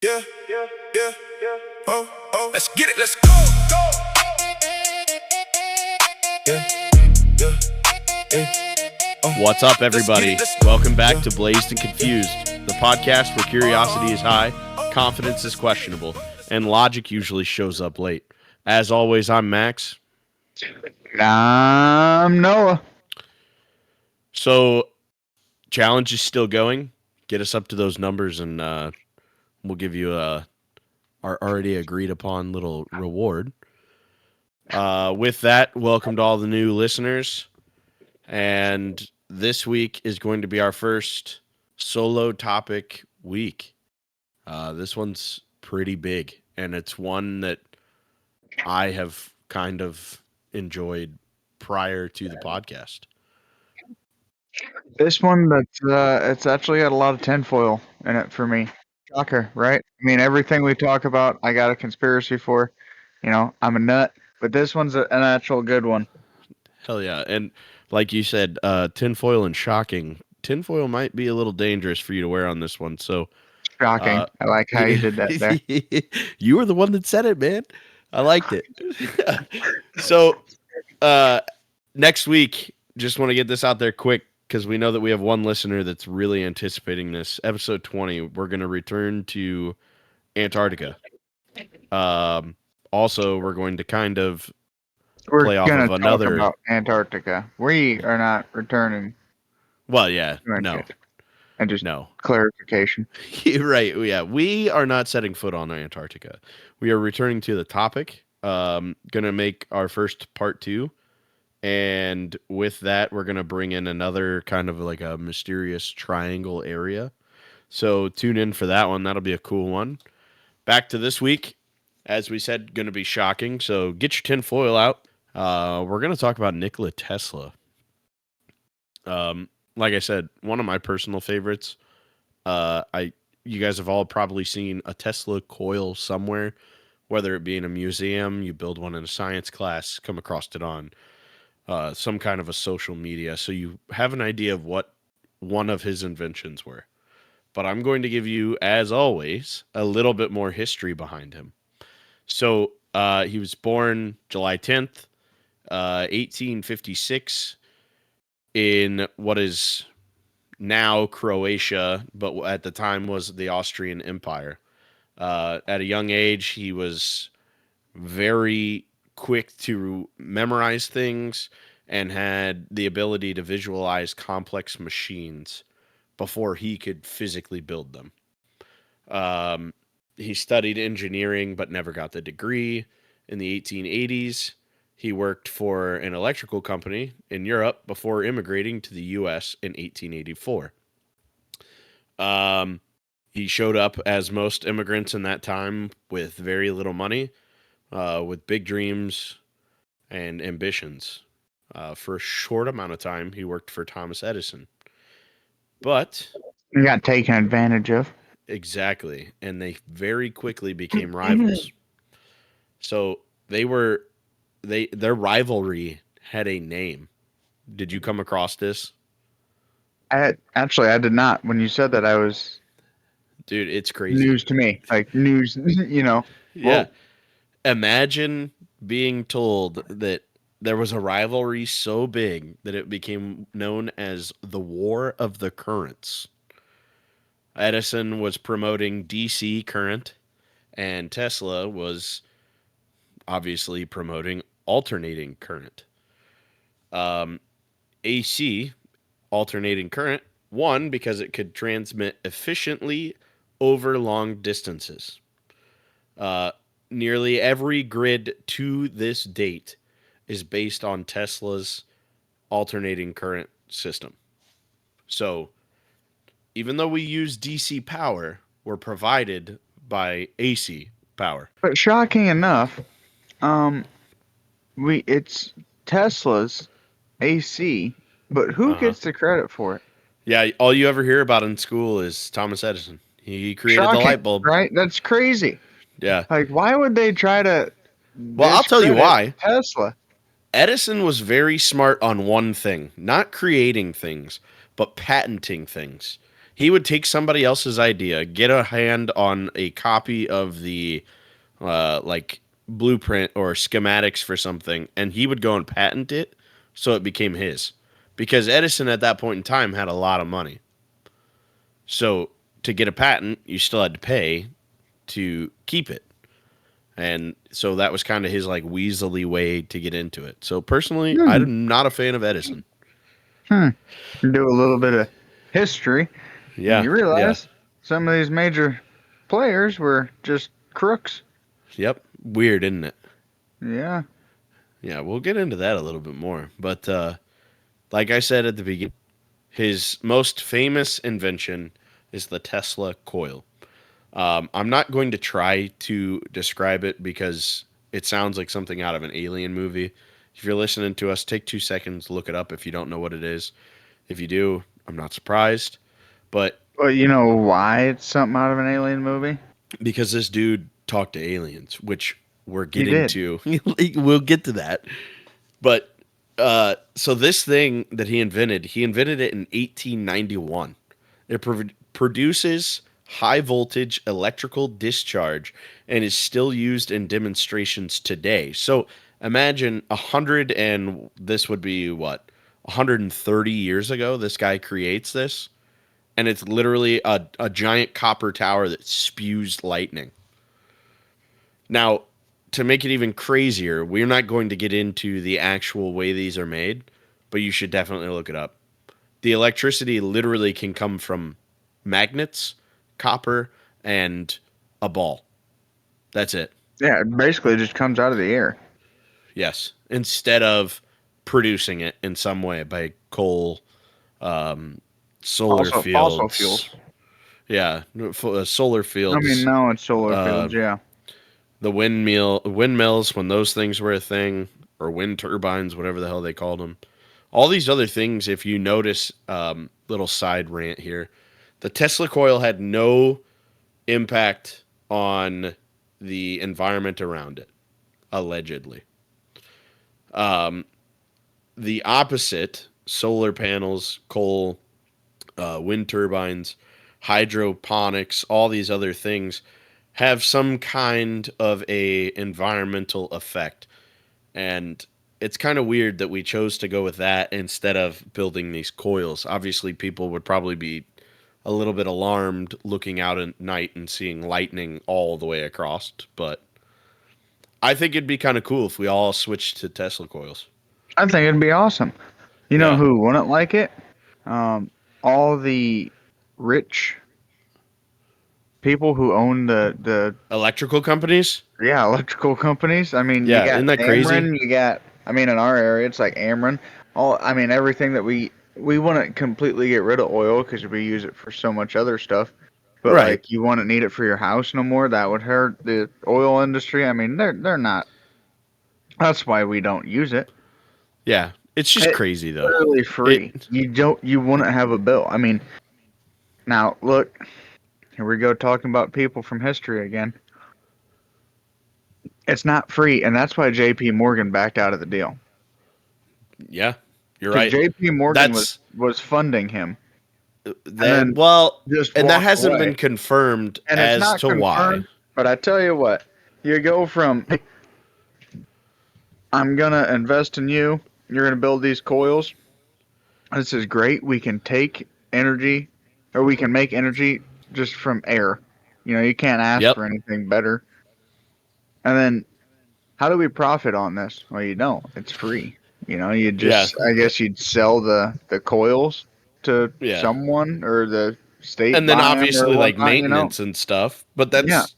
Yeah, yeah, yeah, yeah. Oh. Let's get it. Let's go. Yeah, yeah. What's up, everybody? Welcome back to Blazed and Confused, the podcast where curiosity is high, confidence is questionable, and logic usually shows up late. As always, I'm Max. I'm Noah. So, challenge is still going. Get us up to those numbers, and we'll give you our already agreed upon little reward. With that, welcome to all the new listeners. And this week is going to be our first solo topic week. This one's pretty big, and it's one that I have kind of enjoyed prior to the podcast. This one it's actually got a lot of tinfoil in it for me. Shocker, right? I mean, everything we talk about, I got a conspiracy for. You know, I'm a nut, but this one's an actual good one. Hell yeah. And like you said, tinfoil and shocking. Tinfoil might be a little dangerous for you to wear on this one. So Shocking. I like how you did that there. You were the one that said it, man. I liked it. So next week, just want to get this out there quick because we know that we have one listener that's really anticipating this. Episode 20, we're going to return to Antarctica. Also, we're going to kind of We're play off gonna of another. talk about Antarctica. We are not returning. Well, yeah, no. And just No. clarification. Right. Yeah. We are not setting foot on Antarctica. We are returning to the topic. Gonna make our first part 2. And with that, we're gonna bring in another kind of like a mysterious triangle area. So tune in for that one. That'll be a cool one. Back to this week. As we said, gonna be shocking. So get your tinfoil out. We're gonna talk about Nikola Tesla. Like I said, one of my personal favorites. You guys have all probably seen a Tesla coil somewhere, whether it be in a museum, you build one in a science class, come across it on some kind of a social media, so you have an idea of what one of his inventions were. But I'm going to give you, as always, a little bit more history behind him. So he was born July 10th, 1856. In what is now Croatia, but at the time was the Austrian Empire. At a young age, he was very quick to memorize things and had the ability to visualize complex machines before he could physically build them. He studied engineering but never got the degree. In the 1880s, he worked for an electrical company in Europe before immigrating to the U.S. in 1884. He showed up, as most immigrants in that time, with very little money, with big dreams and ambitions. For a short amount of time, he worked for Thomas Edison. But You got taken advantage of. exactly, and they very quickly became rivals. So their rivalry had a name. Did you come across this? I did not. When you said that, I was Dude, it's crazy. news to me. Like news, you know. Yeah. Whoa. Imagine being told that there was a rivalry so big that it became known as the War of the Currents. Edison was promoting DC current, and Tesla was obviously promoting alternating current. AC, alternating current, won because it could transmit efficiently over long distances. Nearly every grid to this date is based on Tesla's alternating current system. So, even though we use DC power, we're provided by AC power. But shocking enough, it's Tesla's AC, but who gets the credit for it? Yeah, all you ever hear about in school is Thomas Edison. He created Shocking, the light bulb. right? That's crazy. Yeah. Like, why would they try to? Well, I'll tell you why. Tesla. Edison was very smart on one thing, not creating things, but patenting things. He would take somebody else's idea, get a hand on a copy of the like blueprint or schematics for something, and he would go and patent it so it became his. Because Edison at that point in time had a lot of money. So to get a patent, you still had to pay to keep it. And so that was kind of his like weaselly way to get into it. So personally, Hmm. I'm not a fan of Edison. Hmm. Do a little bit of history, and Yeah, you yeah, realize some of these major players were just crooks. yep. Weird, isn't it? Yeah. Yeah, we'll get into that a little bit more. But like I said at the beginning, his most famous invention is the Tesla coil. I'm not going to try to describe it because it sounds like something out of an alien movie. If you're listening to us, take 2 seconds, look it up if you don't know what it is. If you do, I'm not surprised. But Well, you know why it's something out of an alien movie? because this dude talked to aliens, which we're He getting did. to, we'll get to that. But so this thing that he invented it in 1891. It produces high voltage electrical discharge and is still used in demonstrations today. So imagine 100 and this would be what 130 years ago. This guy creates this, and it's literally a giant copper tower that spews lightning. Now, to make it even crazier, we're not going to get into the actual way these are made, but you should definitely look it up. The electricity literally can come from magnets, copper, and a ball. That's it. Yeah, it basically just comes out of the air. Yes. Instead of producing it in some way by coal, solar Also, fossil fuels. fields. Yeah, solar I mean, fields. now it's solar Uh, fields. Yeah. the windmills when those things were a thing, or wind turbines, whatever the hell they called them. All these other things, if you notice, little side rant here, the Tesla coil had no impact on the environment around it, allegedly. The opposite, solar panels, coal, wind turbines, hydroponics, all these other things have some kind of a environmental effect. And it's kind of weird that we chose to go with that instead of building these coils. Obviously, people would probably be a little bit alarmed looking out at night and seeing lightning all the way across, but I think it'd be kind of cool if we all switched to Tesla coils. I think it'd be awesome. You know Yeah. who wouldn't like it? Um, all the rich people who own the Electrical companies? yeah, electrical companies. I mean, you Yeah, got isn't that crazy? Ameren, you got I mean in our area it's like Ameren. All I mean everything that we wouldn't completely get rid of oil because we use it for so much other stuff. But Right. like you wouldn't need it for your house no more. That would hurt the oil industry. I mean, they're not. That's why we don't use it. Yeah. It's just It's crazy though. literally free. It You wouldn't have a bill. I mean, now look, here we go talking about people from history again. It's not free, and that's why J.P. Morgan backed out of the deal. yeah, you're Because right. J.P. Morgan That's was funding him, and that then well, just and that walked hasn't been away. confirmed And it's as not to why. confirmed, but I tell you what, you go from "Hey, I'm gonna invest in you. You're gonna build these coils. This is great. We can take energy, or we can make energy just from air. You know, you can't ask Yep. for anything better. And then, how do we profit on this? Well, you don't. It's free. You know, you Yeah. just, I guess you'd sell the coils to Yeah. someone or the state And then buy them or obviously like whatnot, you know? maintenance and stuff. But Yeah. that's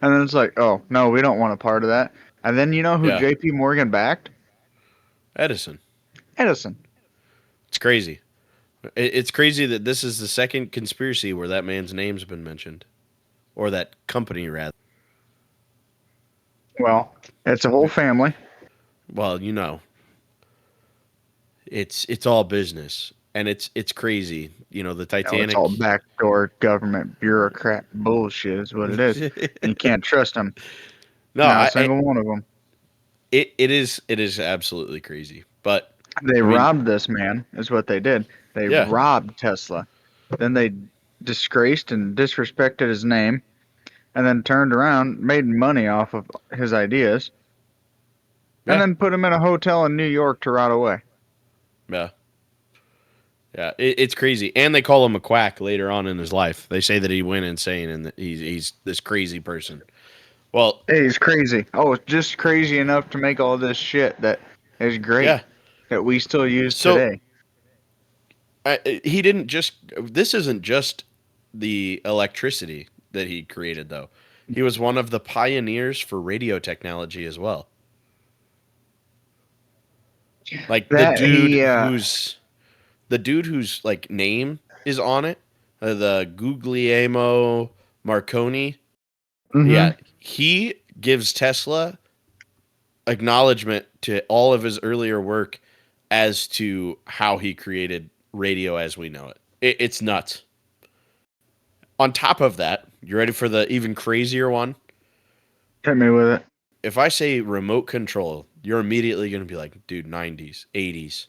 And then it's like, oh, no, we don't want a part of that. And then you know who yeah, JP Morgan backed? Edison. Edison. It's crazy. It's crazy that this is the second conspiracy where that man's name's been mentioned, or that company rather. Well, it's a whole family. Well, it's all business, and it's crazy. The No, it's all Titanic. backdoor government bureaucrat bullshit, is what it is. And you can't trust them. No, Not a single one of them. it is absolutely crazy. But They I mean, robbed this man, is what they did. They yeah, robbed Tesla. Then they disgraced and disrespected his name, and then turned around, made money off of his ideas, and Yeah, then put him in a hotel in New York to rot away. yeah, yeah. It's crazy, and they call him a quack later on in his life. They say that he went insane and that he's this crazy person. Well, Hey, he's crazy. Oh, just crazy enough to make all this shit that is great yeah. that we still use So today. he didn't just. This isn't just the electricity that he created, though. He was one of the pioneers for radio technology as well. Like That he, the dude whose like name is on it, the Guglielmo Marconi. hmm Yeah, he gives Tesla acknowledgement to all of his earlier work as to how he created radio as we know it. It's nuts. On top of that, you ready for the even crazier one? hit me with it. If I say remote control, you're immediately going to be like, dude, 90s, 80s.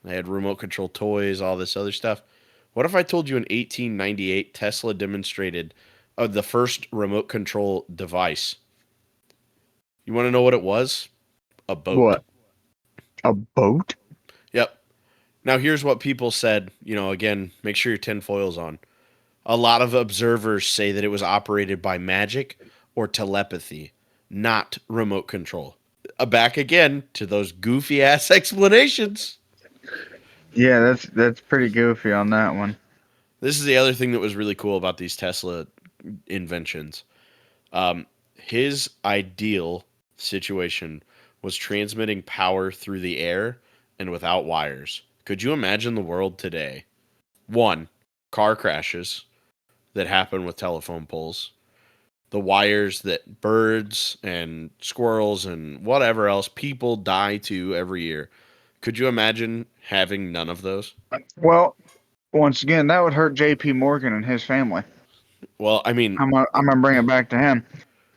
They had remote control toys, all this other stuff. What if I told you in 1898 Tesla demonstrated the first remote control device? You want to know what it was? A boat. What? A boat? Yep. Now here's what people said. Again, make sure your tinfoil's on. A lot of observers say that it was operated by magic or telepathy, not remote control. Back again to those goofy ass explanations. Yeah, that's pretty goofy on that one. This is the other thing that was really cool about these Tesla inventions. His ideal situation was transmitting power through the air and without wires. Could you imagine the world today? One, car crashes that happen with telephone poles, the wires that birds and squirrels and whatever else people die to every year. Could you imagine having none of those? Well, once again, that would hurt J.P. Morgan and his family. Well, I mean, I'm gonna bring it back to him.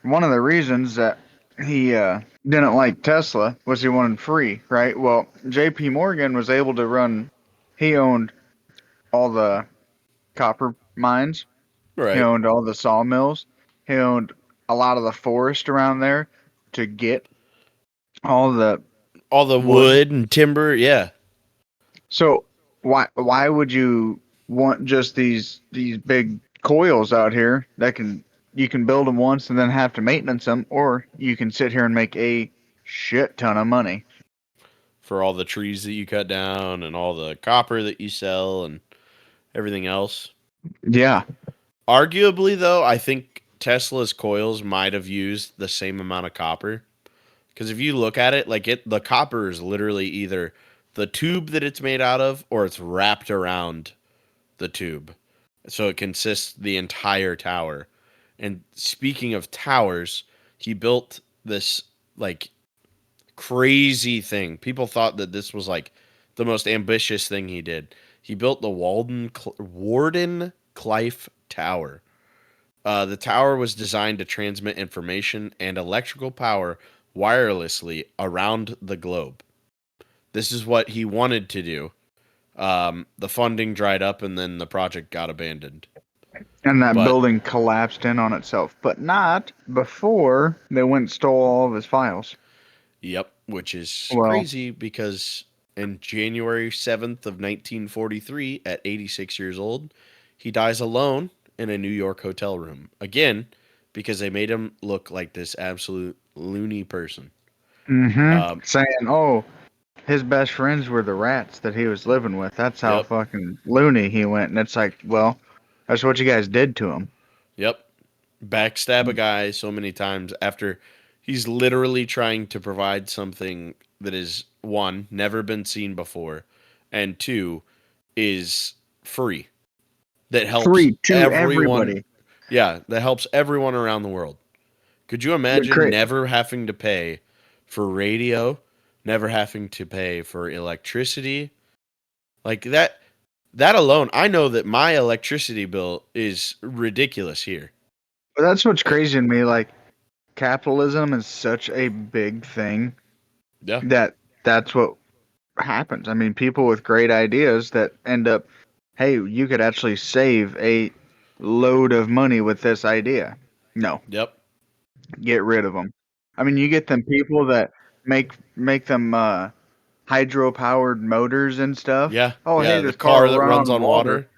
One of the reasons that he didn't like Tesla was he wanted free, right? Well, J.P. Morgan was able to run. He owned all the copper mines. He right. owned all the sawmills. He owned a lot of the forest around there to get all the All the wood. wood and timber, yeah. So why would you want just these big coils out here that can you can build them once and then have to maintenance them, or you can sit here and make a shit ton of money. For all the trees that you cut down and all the copper that you sell and everything else. Yeah, Arguably, though, I think Tesla's coils might have used the same amount of copper. Because if you look at it, the copper is literally either the tube that it's made out of or it's wrapped around the tube. So it consists the entire tower. And speaking of towers, he built this like crazy thing. People thought that this was like the most ambitious thing he did. He built the Warden Clife Tower. The tower was designed to transmit information and electrical power wirelessly around the globe. This is what he wanted to do. The funding dried up and then the project got abandoned. and that But, building collapsed in on itself, but not before they went and stole all of his files. yep, which is Well, crazy because in January 7th of 1943, at 86 years old, he dies alone in a New York hotel room. Again, because they made him look like this absolute loony person. Um, saying, oh, his best friends were the rats that he was living with. That's how yep, fucking loony he went. And it's like, well, that's what you guys did to him. yep. Backstab a guy so many times after he's literally trying to provide something that is one, never been seen before, and two, is free. That helps Free to everyone. everybody. Yeah, that helps everyone around the world. Could you But imagine never having to pay for radio, never having to pay for electricity? Like that alone, I know that my electricity bill is ridiculous here. that's what's crazy to me. Like, capitalism is such a big thing Yeah. that that's what happens. I mean, people with great ideas that end up hey, you could actually save a load of money with this idea. No, Yep. get rid of them. I mean, you get them people that make them hydro powered motors and stuff. Yeah. Oh, hey, Yeah. The this car car will that run runs on on water, water.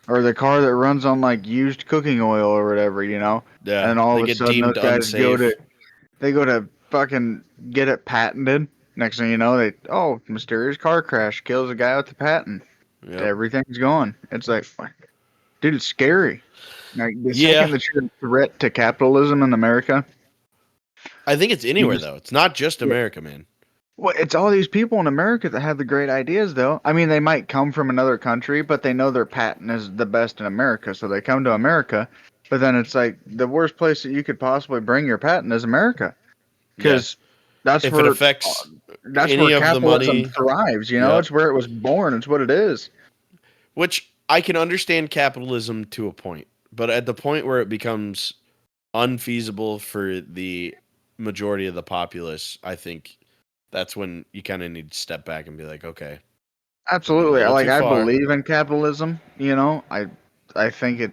or the car that runs on like used cooking oil or whatever, you know. Yeah. And all They of a get sudden, deemed those guys unsafe. go to fucking get it patented. Next thing you know, mysterious car crash kills a guy with the patent. Yep. Everything's gone. It's like, dude, it's scary. Like the Yeah. second that you're a threat to capitalism in America, I think it's you anywhere just though. It's not just yeah. America, man. Well, it's all these people in America that have the great ideas, though. I mean, they might come from another country, but they know their patent is the best in America, so they come to America. But then it's like the worst place that you could possibly bring your patent is America, Yeah. because that's If it where affects that's where any of the capitalism money, thrives. You know, yep. it's where it was born. It's what it is. Which I can understand capitalism to a point, but at the point where it becomes unfeasible for the majority of the populace, I think that's when you kind of need to step back and be like, okay, we're going a Absolutely. little Like too I far. believe in capitalism. You know, I think it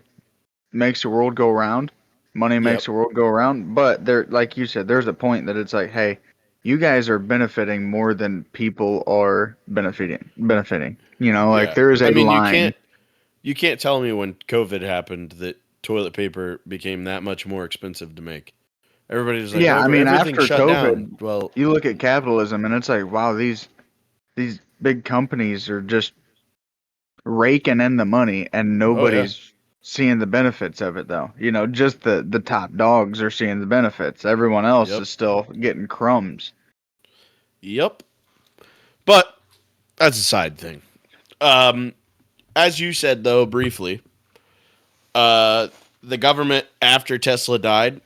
makes the world go round. Money makes Yep. the world go around. But there, like you said, there's a point that it's like, hey, you guys are benefiting more than people are benefiting. You know, like Yeah. there is I a mean, line. you can't tell me when COVID happened that toilet paper became that much more expensive to make. Everybody's like, Yeah, oh, I mean, everything after shut down. COVID, Well, you look at capitalism and it's like, wow, these big companies are just raking in the money and oh yeah. nobody's seeing the benefits of it though. You know, just the top dogs are seeing the benefits. Everyone else Yep. is still getting crumbs. Yep. But that's a side thing. Um, as you said though, briefly, uh, the government after Tesla died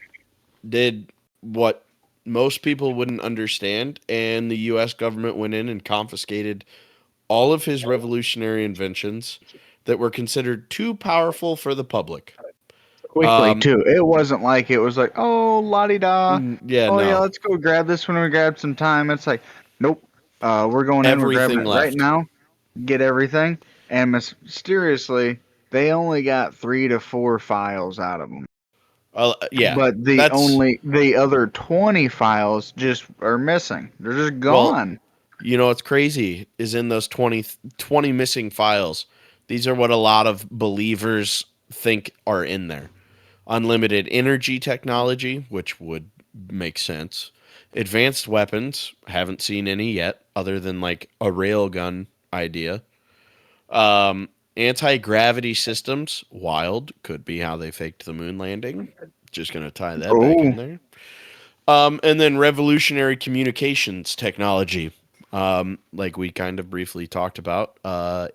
did what most people wouldn't understand, and the U.S. government went in and confiscated all of his revolutionary inventions that were considered too powerful for the public. Quickly Um, too. It wasn't like it was like, oh la di da. yeah, Oh yeah, no, let's go grab this when we grab some time. It's like, nope. We're going in. We're grabbing everything it right left. now. Get everything. And mysteriously, they only got 3 to 4 files out of them. Yeah, But that's the other 20 files just are missing. They're just well, gone. you know what's crazy is in those 20 missing files. These are what a lot of believers think are in there. Unlimited energy technology, which would make sense. Advanced weapons, haven't seen any yet, other than like a railgun idea. Anti gravity systems, wild, could be how they faked the moon landing. Just gonna tie that back Oh, in there. And then revolutionary communications technology, like we kind of briefly talked about,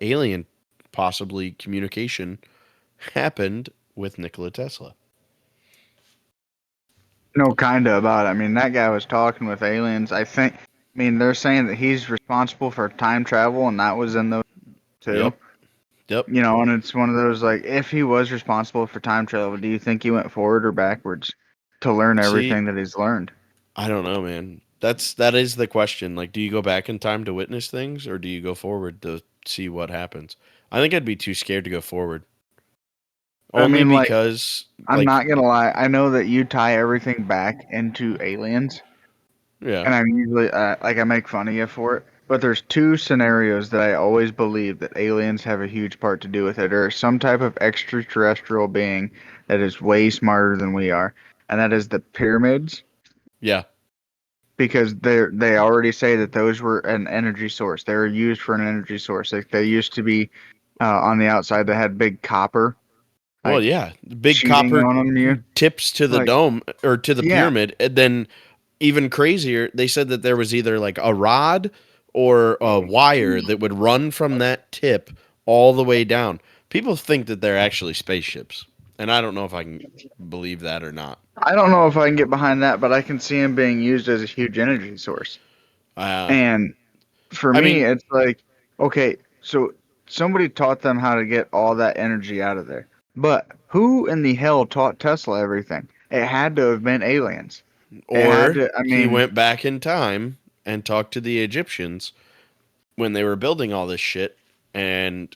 alien possibly communication happened with Nikola Tesla. no, kind of about it. I mean, that guy was talking with aliens. I mean, they're saying that he's responsible for time travel, and that was in those too. Yep. Yep. You know, and it's one of those like, if he was responsible for time travel, do you think he went forward or backwards to learn See, everything that he's learned? I don't know, man. That is the question. Like, do you go back in time to witness things, or do you go forward to see what happens? I think I'd be too scared to go forward, I only mean, like, because, I'm like, not gonna lie. I know that you tie everything back into aliens, yeah, and I'm usually like I make fun of you for it. But there's two scenarios that I always believe that aliens have a huge part to do with it, or some type of extraterrestrial being that is way smarter than we are, and that is the pyramids, yeah. because they already say that those were an energy source. They were used for an energy source. Like they used to be on the outside. They had big copper Well, like yeah, big sheeting copper on them. You tips to the like dome or to the yeah. pyramid, and then even crazier, they said that there was either like a rod or a wire that would run from that tip all the way down. People think that they're actually spaceships, and I don't know if I can believe that or not. I don't know if I can get behind that, but I can see them being used as a huge energy source. Uh, And for I me, mean, it's like, okay, so somebody taught them how to get all that energy out of there. But who in the hell taught Tesla everything? It had to have been aliens. It had or to, I he mean, went back in time and talked to the Egyptians when they were building all this shit and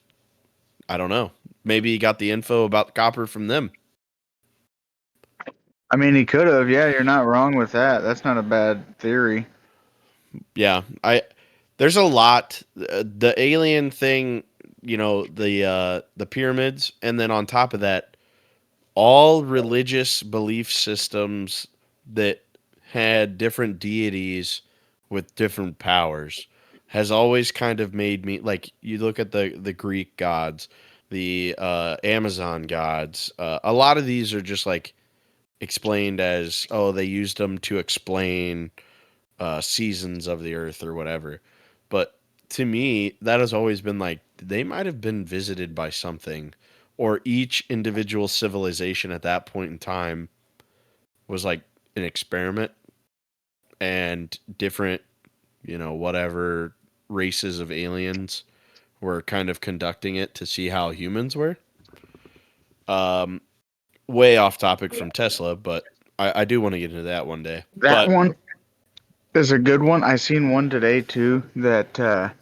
I don't know. Maybe he got the info about copper from them. I mean, he could have. Yeah, you're not wrong with that. That's not a bad theory. Yeah, there's a lot. The alien thing, the pyramids, and then on top of that, all religious belief systems that had different deities with different powers has always kind of made me like you look at the Greek gods, the Amazon gods. A lot of these are just like explained as they used them to explain seasons of the earth or whatever. But to me, that has always been like they might have been visited by something, or each individual civilization at that point in time was like an experiment, and different, whatever races of aliens were kind of conducting it to see how humans were. Um, Way off topic from Tesla, but I do want to get into that one day. That But one is a good one. I seen one today too. That the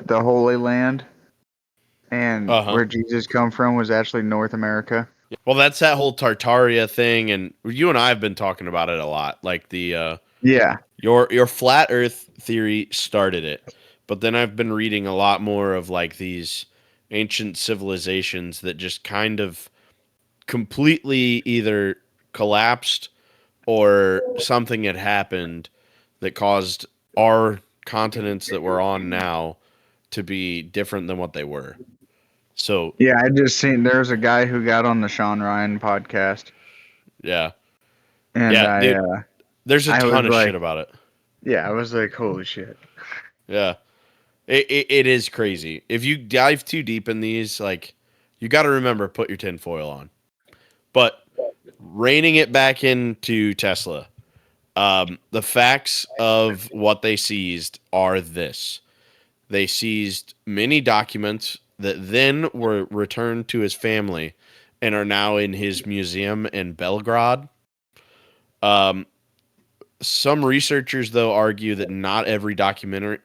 Holy Land and uh huh. where Jesus come from was actually North America. Well, that's that whole Tartaria thing, and you and I have been talking about it a lot. Like the Yeah, your flat Earth theory started it, but then I've been reading a lot more of like these ancient civilizations that just kind of completely either collapsed or something had happened that caused our continents that we're on now to be different than what they were. So yeah. I just seen there's a guy who got on the Sean Ryan podcast, yeah, and yeah, dude, there's a I was ton of like, shit about it. yeah, I was like, holy shit. Yeah. It is crazy. If you dive too deep in these, like, you got to remember, put your tinfoil on. But reining it back into Tesla, the facts of what they seized are this: they seized many documents that then were returned to his family and are now in his museum in Belgrade. Um, some researchers, though, argue that not every document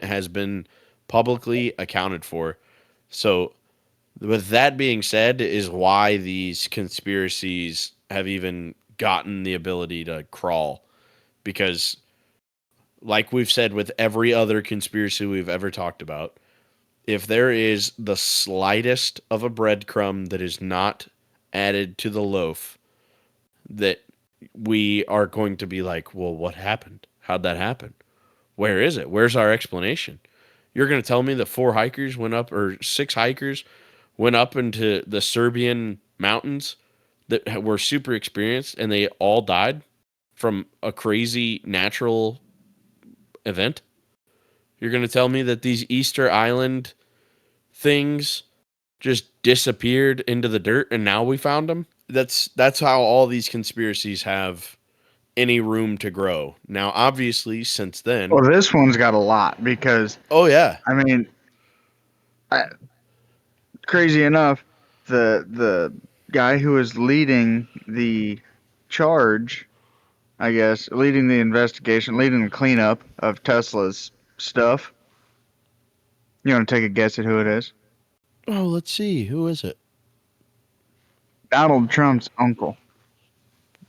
has been publicly accounted for. So, with that being said, is why these conspiracies have even gotten the ability to crawl. Because, like we've said with every other conspiracy we've ever talked about, if there is the slightest of a breadcrumb that is not added to the loaf, that we are going to be like, well, what happened? How'd that happen? Where is it? Where's our explanation? You're going to tell me that six hikers went up into the Serbian mountains that were super experienced and they all died from a crazy natural event? You're going to tell me that these Easter Island things just disappeared into the dirt and now we found them? That's how all these conspiracies have any room to grow. Now, obviously, since then, Well, this one's got a lot because oh yeah, I mean, I, crazy enough, the guy who was leading the charge, I guess, leading the investigation, leading the cleanup of Tesla's stuff. You want to take a guess at who it is? oh, let's see, who is it? Donald Trump's uncle.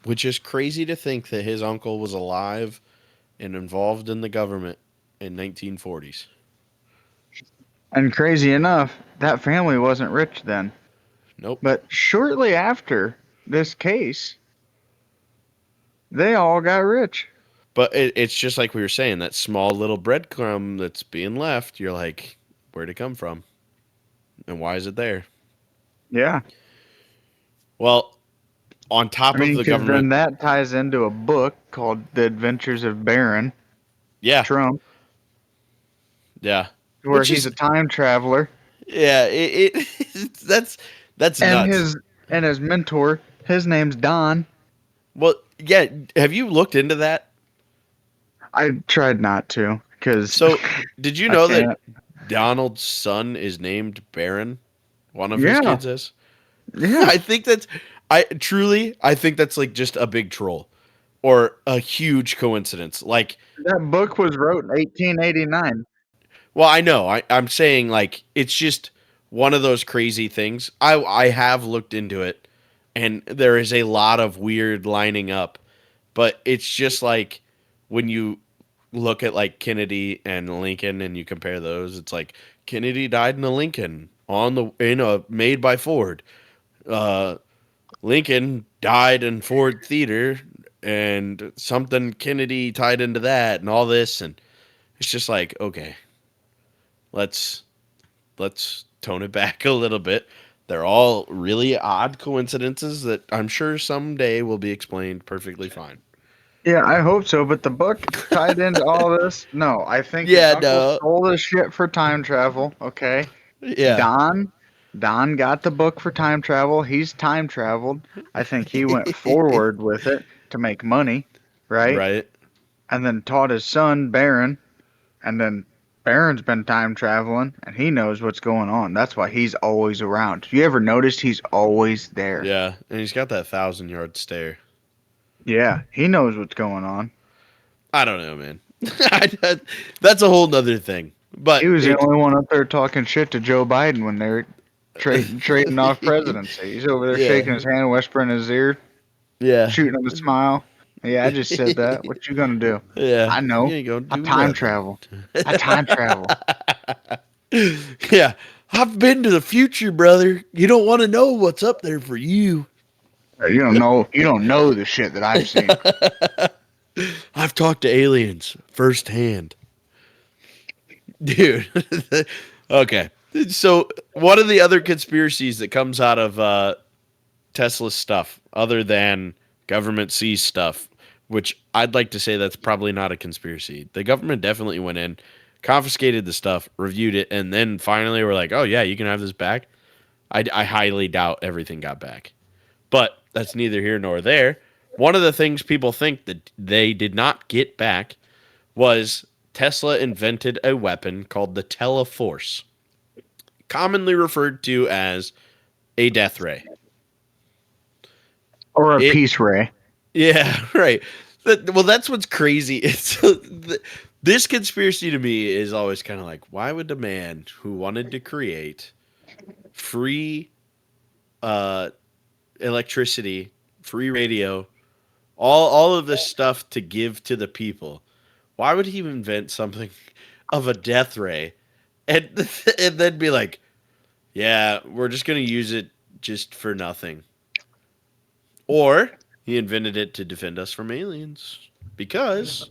Which is crazy to think that his uncle was alive and involved in the government in 1940s. And crazy enough, that family wasn't rich then. Nope. But shortly after this case, they all got rich. But it's just like we were saying, that small little breadcrumb that's being left, you're like, where'd it come from? And why is it there? Yeah. Well, on I top of mean, the because government, then that ties into a book called The Adventures of Baron yeah, Trump, yeah. where Which he's is, a time traveler, yeah, that's and nuts. his mentor, his name's Don. Well, yeah, have you looked into that? I tried not to because So, did you I know that can't. Donald's son is named Baron? One of his Yeah, kids is. yeah. I think that's I think that's like just a big troll or a huge coincidence. Like, That book was wrote in 1889. Well, I know. I'm saying like it's just one of those crazy things. I have looked into it, and there is a lot of weird lining up, but it's just like when you look at like Kennedy and Lincoln and you compare those, it's like Kennedy died in a Lincoln on the in a made by Ford. Uh, Lincoln died in Ford Theater, and something Kennedy tied into that, and all this, and it's just like okay, let's let's tone it back a little bit. They're all really odd coincidences that I'm sure someday will be explained perfectly fine. Yeah, I hope so. But the book tied into all this? No, I think his Yeah, uncle no. stole this shit for time travel. Okay, Yeah. Don, Don got the book for time travel. He's time traveled. I think he went forward with it to make money, right? Right. And then taught his son Baron, and then Baron's been time traveling, and he knows what's going on. That's why he's always around. You ever noticed he's always there? Yeah. And he's got that 1,000 yard stare. Yeah, he knows what's going on. I don't know, man. That's a whole nother thing. He But was the it, only one up there talking shit to Joe Biden when they were trading off presidency. He's over there yeah. shaking his hand, whispering in his ear, Yeah. shooting him a smile. Yeah, I just said that. What you gonna do? Yeah. I You know. ain't gonna I do time nothing. travel. I time travel. Yeah. I've been to the future, brother. You don't want to know what's up there for you. You don't know. You don't know the shit that I've seen. I've talked to aliens firsthand. Dude. Okay. So, what are the other conspiracies that comes out of Tesla's stuff other than government sees stuff, which I'd like to say that's probably not a conspiracy. The government definitely went in, confiscated the stuff, reviewed it, and then finally were like, oh, yeah, you can have this back. I highly doubt everything got back. But that's neither here nor there. One of the things people think that they did not get back was Tesla invented a weapon called the Teleforce, commonly referred to as a death ray. Or a It peace ray. Yeah, right. Well, that's what's crazy. This conspiracy to me is always kind of like, why would the man who wanted to create free uh, electricity, free radio, all of this stuff to give to the people, why would he invent something of a death ray and and then be like, yeah, we're just gonna use it just for nothing? Or he invented it to defend us from aliens because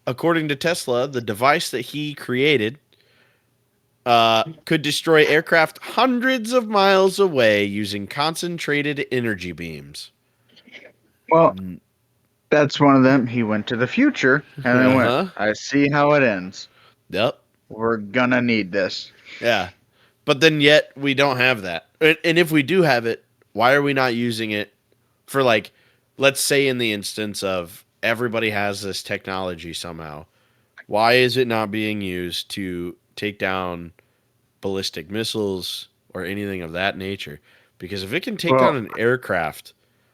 according to Tesla, the device that he created could destroy aircraft hundreds of miles away using concentrated energy beams. Well, that's one of them. He went to the future and then Uh went, huh. I see how it ends. Yep. We're gonna need this. Yeah. But then yet we don't have that. And if we do have it, why are we not using it for like, let's say in the instance of everybody has this technology somehow. Why is it not being used to take down ballistic missiles or anything of that nature? Because if it can take down Well, an aircraft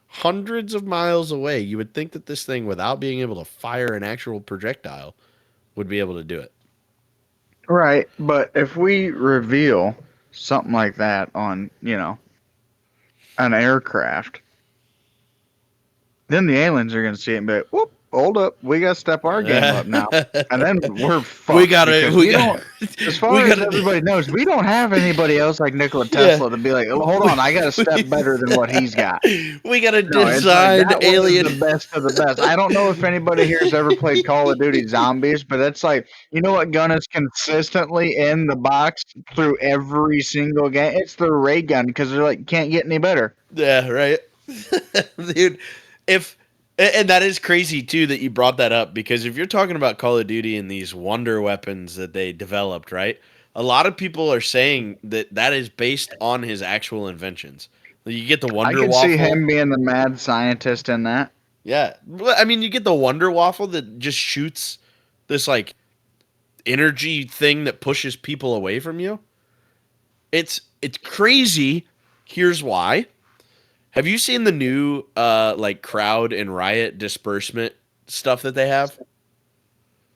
hundreds of miles away, you would think that this thing, without being able to fire an actual projectile, would be able to do it. right, but if we reveal something like that on, an aircraft, then the aliens are gonna see it and be like, whoop, hold up, we gotta step our game up now. And then we're we fucked gotta, because we we got, don't, as we far as gotta, everybody knows, we don't have anybody else like Nikola yeah, Tesla to be like, oh, hold on, I got a step better than what he's got. we gotta No, it's like design that was alien. the best of the best. I don't know if anybody here has ever played Call of Duty Zombies, but that's like, you know what gun is consistently in the box through every single game? It's the ray gun because they're like, can't get any better. Yeah, right. Dude, if and that is crazy too that you brought that up because if you're talking about Call of Duty and these wonder weapons that they developed, right? A lot of people are saying that that is based on his actual inventions. You get the I Wonder could see Waffle. him being the mad scientist in that. Yeah. Well, I mean, you get the Wonder Waffle that just shoots this like energy thing that pushes people away from you. It's crazy. Here's why. Have you seen the new like crowd and riot disbursement stuff that they have?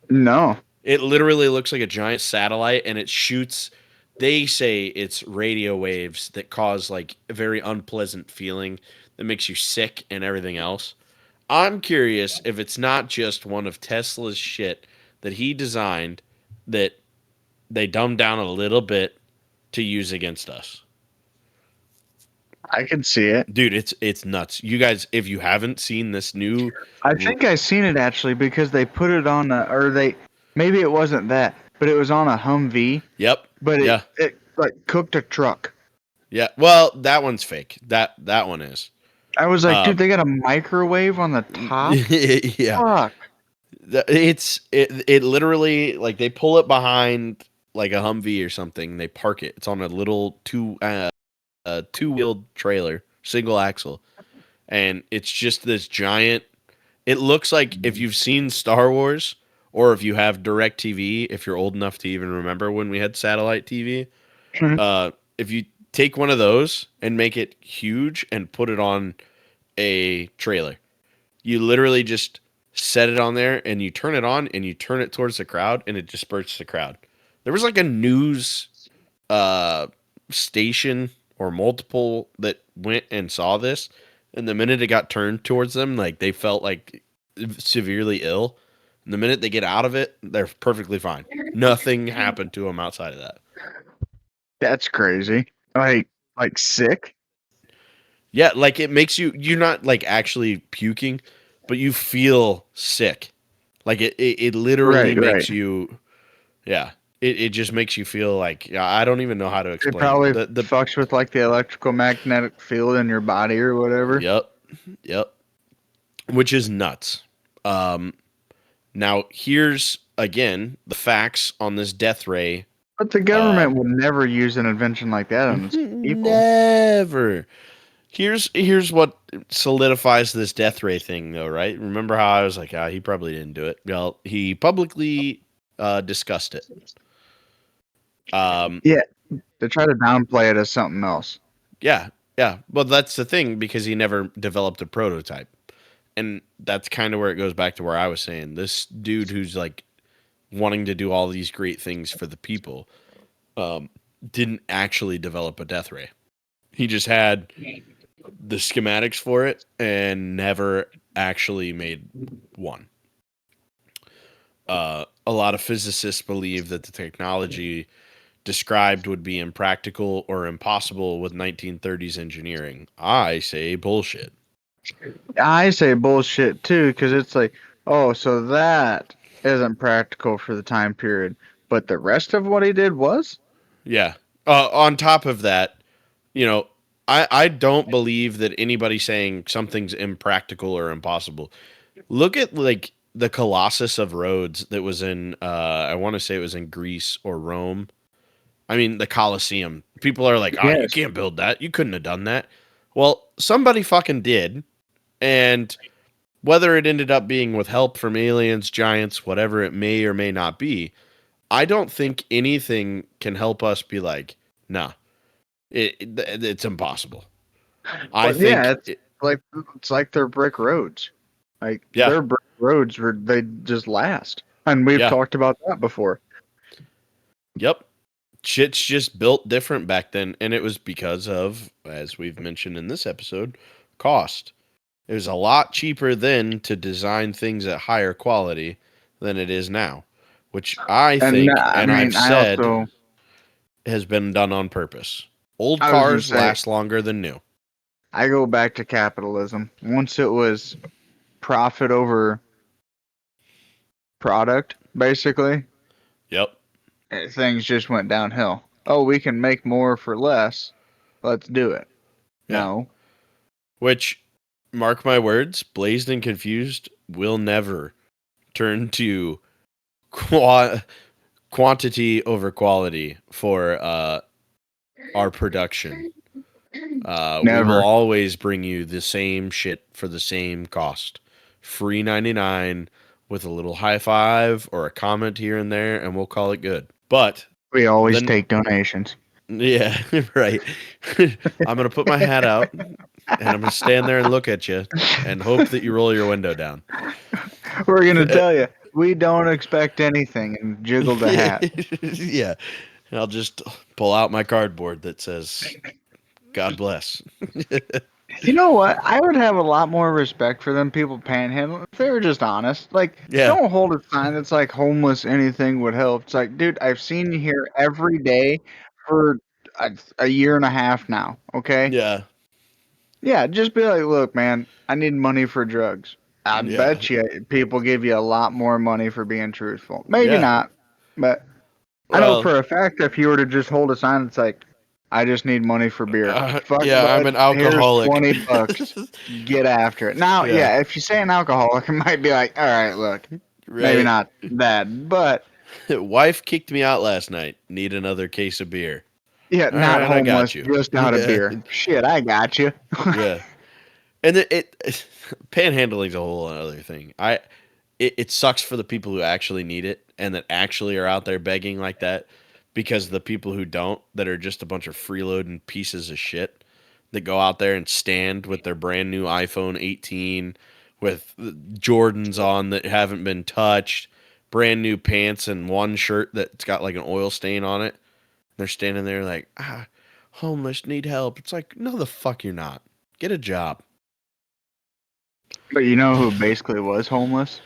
No. It literally looks like a giant satellite, and it shoots. They say it's radio waves that cause like a very unpleasant feeling that makes you sick and everything else. I'm curious if it's not just one of Tesla's shit that he designed that they dumbed down a little bit to use against us. I can see it. Dude, it's nuts. You guys, if you haven't seen this new, I think I seen it actually because they put it on maybe it wasn't that, but it was on a Humvee, yep, but yeah, it like cooked a truck. yeah. Well, that one's fake. That one is. I was like, dude, they got a microwave on the top. Yeah, Fuck. it literally like they pull it behind like a Humvee or something. They park it. It's on a little two-wheeled trailer, single axle, and it's just this giant. It looks like if you've seen Star Wars or if you have Direct TV, if you're old enough to even remember when we had satellite TV, if you take one of those and make it huge and put it on a trailer, you literally just set it on there and you turn it on and you turn it towards the crowd and it disperses the crowd. There was like a news uh, station or multiple that went and saw this, and the minute it got turned towards them, like they felt like severely ill. And the minute they get out of it, they're perfectly fine. Nothing happened to them outside of that. That's crazy. Like sick. Yeah, like it makes you're not like actually puking, but you feel sick. Like it literally Right, makes right. you, yeah. It just makes you feel like, yeah, I don't even know how to It explain probably the fucks with like the electrical magnetic field in your body or whatever. yep, yep, which is nuts. Now here's again the facts on this death ray. But the government would never use an invention like that on its people. Never. Here's what solidifies this death ray thing, though, right? Remember how I was like, he probably didn't do it. Well, he publicly discussed it. Yeah, they try to downplay it as something else. Yeah, yeah. Well, that's the thing because he never developed a prototype, and that's kind of where it goes back to where I was saying this dude who's like wanting to do all these great things for the people, didn't actually develop a death ray. He just had the schematics for it and never actually made one. A lot of physicists believe that the technology described would be impractical or impossible with 1930s engineering. I say bullshit. I say bullshit too, because it's like, oh, so that isn't practical for the time period, but the rest of what he did was. Yeah. On top of that, you know, I don't believe that anybody saying something's impractical or impossible. Look at like the Colossus of Rhodes that was in I want to say it was in Greece or Rome. I mean the Colosseum. People are like, "Oh, you Yes. can't build that. You couldn't have done that." Well, somebody fucking did. And whether it ended up being with help from aliens, giants, whatever it may or may not be, I don't think anything can help us be like, nah, it's impossible. I But yeah, think, it's like their brick roads. Like yeah, their brick roads they just last, and we've yeah, talked about that before. yep. Shit's just built different back then, and it was because of, as we've mentioned in this episode, cost. It was a lot cheaper then to design things at higher quality than it is now, which I And think, I and I've mean, said, has been done on purpose. Old I was gonna cars say, last longer than new. I go back to capitalism. Once it was profit over product, basically, Yep. things just went downhill. Oh, we can make more for less. Let's do it. Yeah. No. Which, mark my words, Blazed and Confused will never turn to quantity over quality for our production. We will Never. always bring you the same shit for the same cost. Free 99 with a little high five or a comment here and there, and we'll call it good. But We always then, take donations. yeah, right. I'm going to put my hat out and I'm going to stand there and look at you and hope that you roll your window down. We're gonna tell you, We don't expect anything, and jiggle the hat. Yeah. I'll just pull out my cardboard that says, God bless. You know what? I would have a lot more respect for them people panhandling if they were just honest. Like, Yeah. don't hold a sign that's like homeless, anything would help. It's like, dude, I've seen you here every day for a year and a half now. Okay. Yeah. Yeah, just be like, look, man, I need money for drugs. I Yeah. bet you people give you a lot more money for being truthful. Maybe Yeah. not, but I know Well, for a fact if you were to just hold a sign that's like, I just need money for beer. Fuck, yeah, I'm bud, an here's alcoholic. 20 bucks. Get after it. Now, Yeah. yeah, if you say an alcoholic, it might be like, all right, look, maybe Right. not that, but Wife kicked me out last night. Need another case of beer. yeah, All not right, I got homeless, you. just out of Yeah. beer. Shit, I got you. Yeah. And panhandling's a whole other thing. It sucks for the people who actually need it and that actually are out there begging like that, because the people who don't, that are just a bunch of freeloading pieces of shit that go out there and stand with their brand new iPhone 18 with Jordans on that haven't been touched, brand new pants and one shirt that's got like an oil stain on it. They're standing there like, homeless, need help. It's like, no, the fuck you're not. Get a job. But you know who basically was homeless?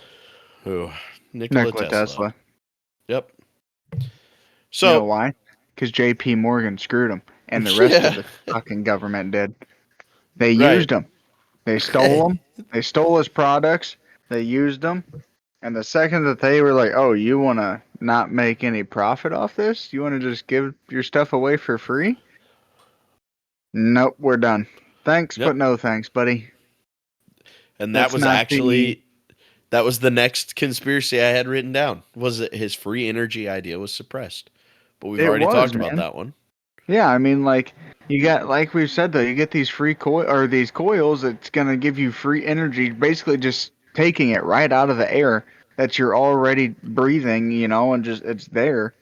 Who? Nikola Nikola Tesla. Tesla. Yep. You know So, why? Because J.P. Morgan screwed him, and the rest of yeah, the fucking government did. They right. used him. They stole him. They stole his products. They used them. And the second that they were like, "Oh, you want to not make any profit off this? You want to just give your stuff away for free?" Nope, we're done. Thanks, but Yep. no thanks, buddy. And That's not the. that was the next conspiracy I had written down, was that his free energy idea was suppressed. But we've It already was, talked about man. that one. Yeah, I mean, like you got, like we've said though, you get these free coil or these coils that's gonna give you free energy, basically just taking it right out of the air that you're already breathing, and just it's there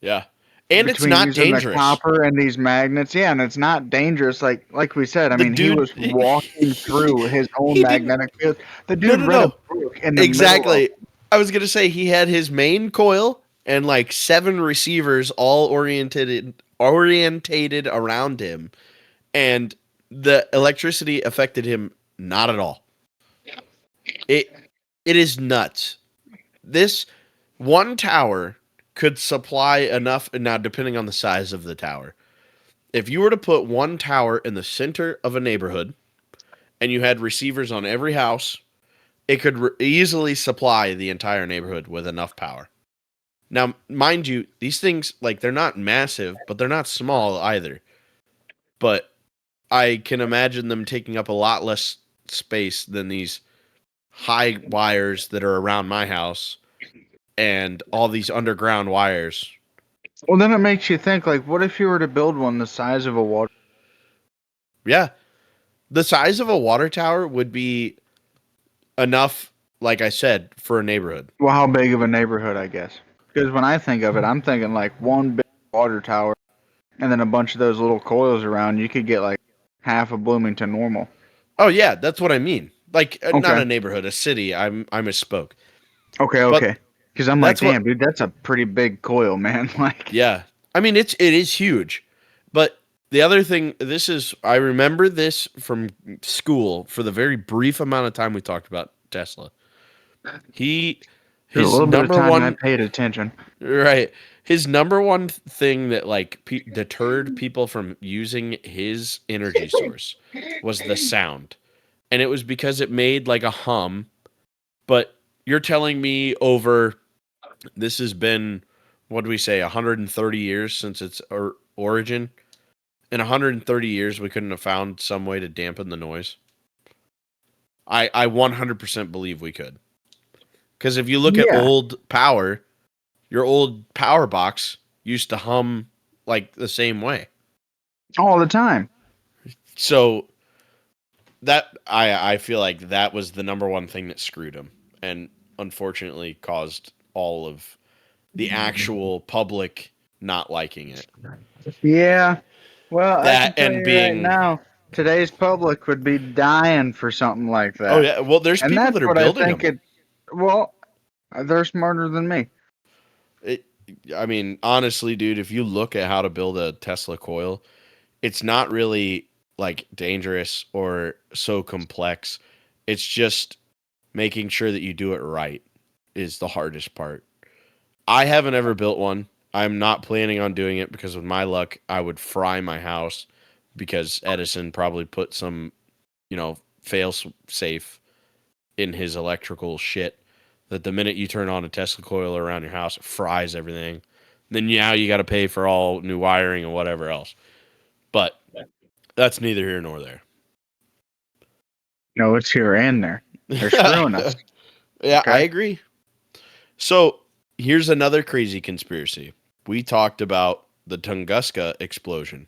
Yeah. And it's between not using the dangerous. copper and these magnets. Yeah, and it's not dangerous. Like we said, I The mean, he dude was walking through his own he didn't magnetic field. The No, dude no, read a no. book in the middle of. Exactly. I was going to say he had his main coil and like 7 receivers all orientated around him, and the electricity affected him not at all. It it is nuts. This one tower could supply enough, now depending on the size of the tower. If you were to put one tower in the center of a neighborhood and you had receivers on every house, it could easily supply the entire neighborhood with enough power. Now, mind you, these things, like, they're not massive, but they're not small either. But I can imagine them taking up a lot less space than these high wires that are around my house and all these underground wires. Well, then it makes you think, like, what if you were to build one the size of a water? Yeah. The size of a water tower would be enough, like I said, for a neighborhood. Well, how big of a neighborhood, I guess. Because when I think of it, I'm thinking like one big water tower and then a bunch of those little coils around. You could get like half of Bloomington normal. Oh, yeah, that's what I mean. Like, not Okay. a neighborhood, a city. I misspoke. Okay. But Okay. Because I'm like, that's what damn, dude, that's a pretty big coil, man. Like, Yeah. I mean, it is huge. But the other thing, this is, I remember this from school for the very brief amount of time we talked about Tesla. He for a his little bit of number time, I one paid attention. right, his number one thing that like deterred people from using his energy source was the sound. And it was because it made like a hum, but you're telling me over, this has been, what do we say, 130 years since its origin. In 130 years, we couldn't have found some way to dampen the noise. I 100% believe we could. Because if you look at Yeah, old power, your old power box used to hum like the same way. all the time. So that I feel like that was the number one thing that screwed him, and unfortunately caused all of the actual public not liking it. Yeah. Well, I can That tell and you right being, now, today's public would be dying for something like oh that. yeah, well, there's And people that's that are what I building think them. it. Well, They're smarter than me. It, I mean, honestly, dude, if you look at how to build a Tesla coil, it's not really like dangerous or so complex. It's just making sure that you do it right is the hardest part. I haven't ever built one. I'm not planning on doing it because with my luck, I would fry my house because Edison probably put some, fail safe in his electrical shit that the minute you turn on a Tesla coil around your house, it fries everything. Then now you got to pay for all new wiring and whatever else. But that's neither here nor there. No, it's here and there. They're screwing us. Yeah, I Okay. agree. So here's another crazy conspiracy. We talked about the Tunguska explosion.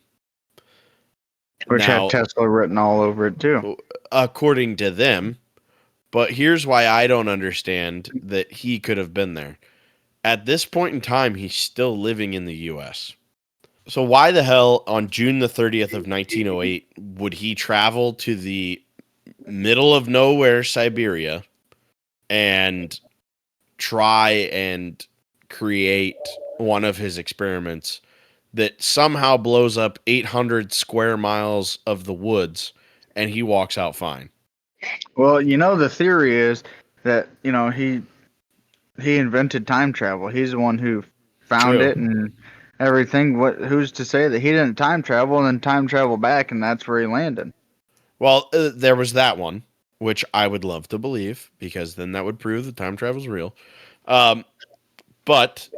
Which had Now, Tesla written all over it too. according to them, but here's why I don't understand that he could have been there. At this point in time, he's still living in the US. So why the hell on June the 30th of 1908 would he travel to the middle of nowhere, Siberia, and try and create one of his experiments that somehow blows up 800 square miles of the woods and he walks out fine? Well, the theory is that he invented time travel. He's the one who found True. it and everything. Who's to say that he didn't time travel and then time travel back and that's where he landed? Well, there was that one, which I would love to believe because then that would prove that time travel is real. Um, but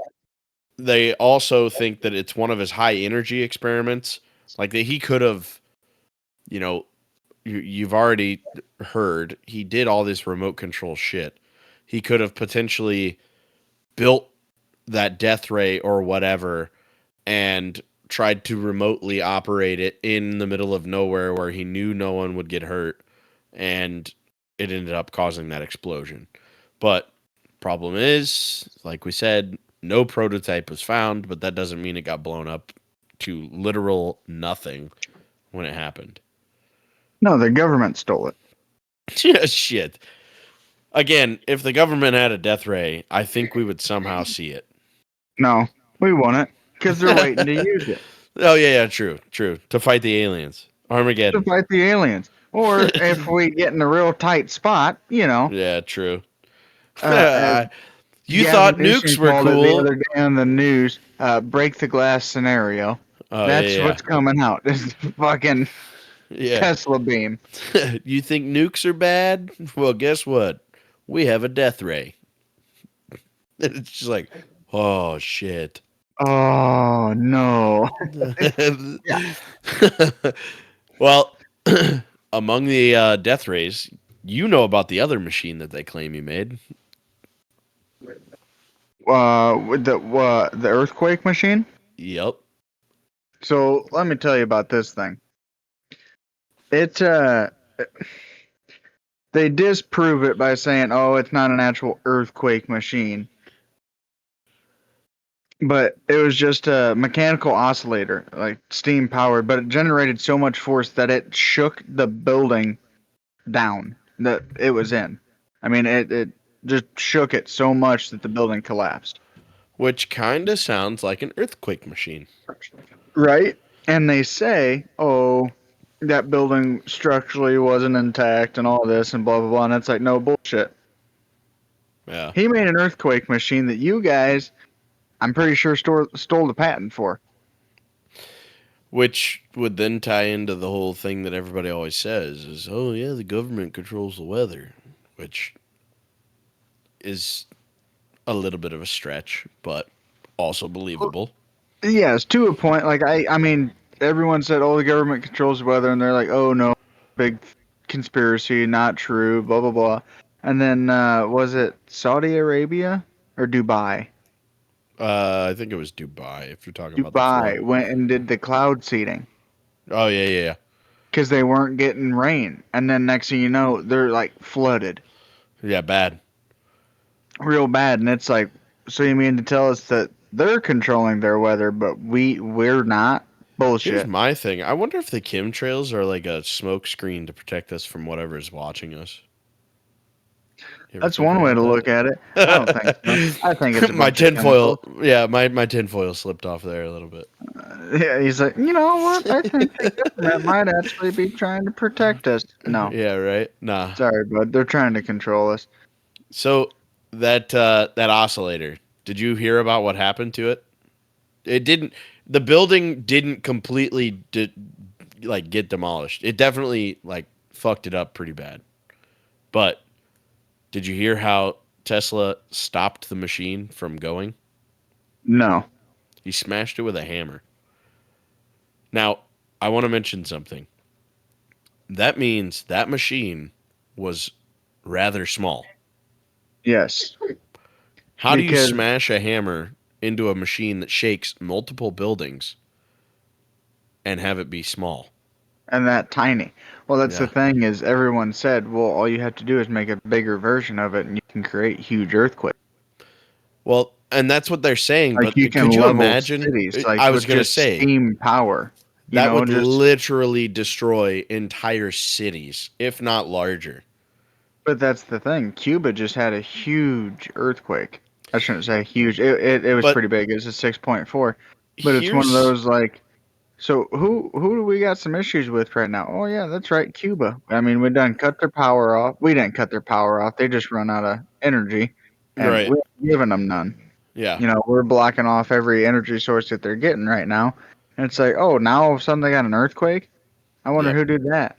they also think that it's one of his high energy experiments, like that he could have, you know, you've already heard he did all this remote control shit. He could have potentially built that death ray or whatever and tried to remotely operate it in the middle of nowhere where he knew no one would get hurt, and it ended up causing that explosion. But problem is, like we said, no prototype was found, but that doesn't mean it got blown up to literal nothing when it happened. No, the government stole it. Yeah, shit. Again, if the government had a death ray, I think we would somehow see it. No, we won it because they're waiting to use it Oh yeah, true. To fight the aliens. to Armageddon. fight the aliens. Or if we get in a real tight spot, Yeah, true. uh, You Gavin thought nukes Newsom were called it the cool. other day on the news. Break the glass scenario. Oh That's yeah, what's coming out. This fucking yeah. Tesla beam. You think nukes are bad? Well, guess what? We have a death ray. It's just like, oh shit. Oh no. Yeah. Well, among the death rays, you know about the other machine that they claim he made. With the earthquake machine. Yep. So let me tell you about this thing. It they disprove it by saying, "Oh, it's not an actual earthquake machine." But it was just a mechanical oscillator, like steam powered, but it generated so much force that it shook the building down that it was in. I mean, it just shook it so much that the building collapsed. Which kind of sounds like an earthquake machine. Right? And they say, oh, that building structurally wasn't intact and all this and blah, blah, blah. And it's like, no bullshit. Yeah. He made an earthquake machine that you guys, I'm pretty sure, stole the patent for. Which would then tie into the whole thing that everybody always says is, oh, yeah, the government controls the weather, which is a little bit of a stretch, but also believable. Yes, to a point. Like, I mean, everyone said, oh, the government controls the weather. And they're like, oh, no, big conspiracy, not true, blah, blah, blah. And then, was it Saudi Arabia or Dubai? I think it was Dubai, if you're talking about the Dubai flood. went and did the cloud seeding Oh, yeah. because they weren't getting rain, and then next thing you know, they're like flooded, Yeah, bad. real bad. And it's like, so you mean to tell us that they're controlling their weather, but we're not? Here's Bullshit. my thing. I wonder if the chemtrails are like a smoke screen to protect us from whatever is watching us. You ever That's think one way about to look at it. I don't think so. I think it's a my bunch of tinfoil, chemicals. yeah, my tinfoil slipped off there a little bit. Yeah, he's like, you know what? I think the government might actually be trying to protect us. No, Yeah, right. Nah. sorry, bud. They're trying to control us. So that oscillator, did you hear about what happened to it? It didn't. The building didn't completely like get demolished. It definitely like fucked it up pretty bad. But did you hear how Tesla stopped the machine from going? No. He smashed it with a hammer. Now, I want to mention something. That means that machine was rather small. Yes. How do you Because smash a hammer into a machine that shakes multiple buildings and have it be small? and that tiny. Well, that's the Yeah. thing is everyone said, well, all you have to do is make a bigger version of it, and you can create huge earthquakes. Well, and that's what they're saying, Like but you can could you level imagine? cities, I like was with going to just say steam power. You that know, would just literally destroy entire cities, if not larger. but that's the thing. Cuba just had a huge earthquake. I shouldn't say huge. It was But pretty big. It was a 6.4. But it's one of here's those like so who do we got some issues with right now? Oh yeah, that's right, Cuba. I mean, we done cut their power off. We didn't cut their power off. They just run out of energy, and right. we're giving them none. Yeah. You know, we're blocking off every energy source that they're getting right now. And it's like, oh, now all of a sudden they got an earthquake. I wonder Yep. who did that.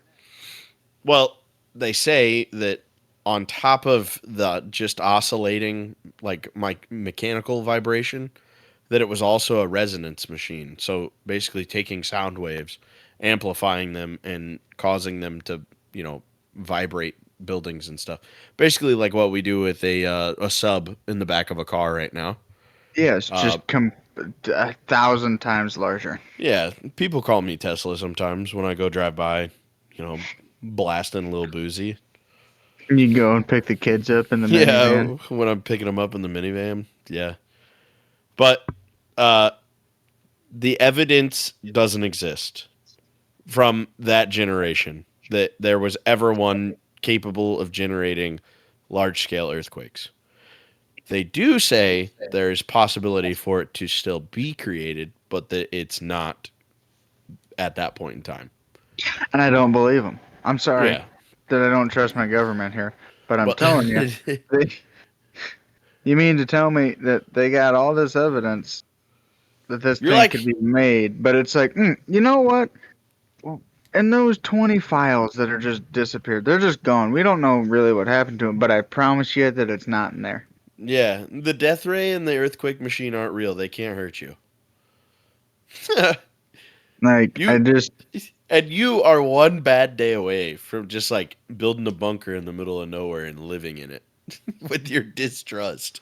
Well, they say that on top of the just oscillating like my mechanical vibration, that it was also a resonance machine. So basically taking sound waves, amplifying them and causing them to, vibrate buildings and stuff. Basically like what we do with a sub in the back of a car right now. Yeah, it's Uh just 1,000 times larger. yeah, people call me Tesla sometimes when I go drive by, blasting a little boozy. You go and pick the kids up in the Yeah, minivan. when I'm picking them up in the minivan. Yeah. But uh the evidence doesn't exist from that generation that there was ever one capable of generating large scale earthquakes. They do say there's possibility for it to still be created, but that it's not at that point in time. And I don't believe them. I'm sorry Yeah. that I don't trust my government here, but I'm Well, telling you, they, you mean to tell me that they got all this evidence that this you're thing could like, be made, but it's like, you know what? And those 20 files that are just disappeared, they're just gone. We don't know really what happened to them, but I promise you that it's not in there. yeah, the death ray and the earthquake machine aren't real. They can't hurt you. Like, I you just, and you are one bad day away from just like building a bunker in the middle of nowhere and living in it with your distrust.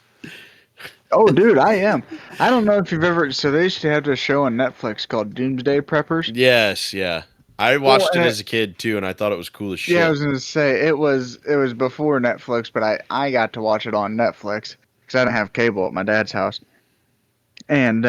oh, dude, I am. I don't know if you've ever, so they used to have this show on Netflix called Doomsday Preppers. Yes, yeah. I Well, watched it as a kid too, and I thought it was cool as yeah, I shit. was gonna say it was before Netflix, but I got to watch it on Netflix because I didn't have cable at my dad's house, and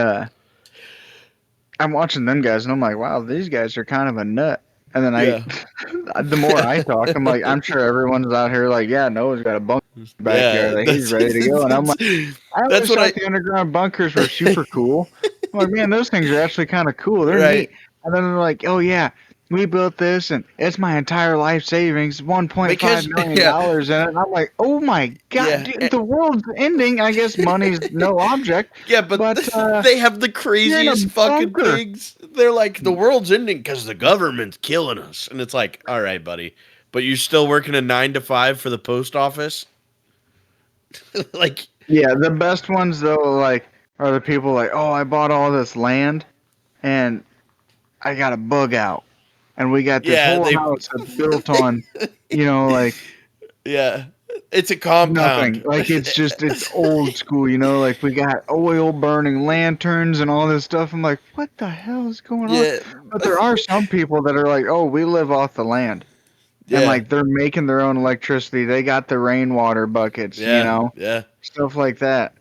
I'm watching them guys, and I'm like, wow, these guys are kind of a nut. And then Yeah. the more I talk, I'm like, I'm sure everyone's out here like, yeah, Noah's got a bunker in the backyard, Yeah, like he's that's ready to go, and I'm like, I that's always what thought the underground bunkers were super cool. I'm like, man, those things are actually kind of cool. They're right. neat. And then they're like, oh yeah, we built this, and it's my entire life savings, $1.5 Because million yeah, dollars in it. And I'm like, oh my god, yeah, dude, the world's ending. I guess money's no object, yeah, but but they have the you're in a craziest fucking bunker. things. They're like the world's ending because the government's killing us, and it's like, all right, buddy, but you're still working a 9 to 5 for the post office, like, Yeah, the best ones though, like, are the people like, oh, I bought all this land and I got a bug out, and we got this yeah, whole they, house that's built on, like yeah, it's a compound. nothing. Like it's old school, like we got oil burning lanterns and all this stuff. I'm like, what the hell is going on? Yeah, But there are some people that are like, oh, we live off the land. And yeah, like they're making their own electricity. They got the rainwater buckets, yeah, yeah. stuff like that.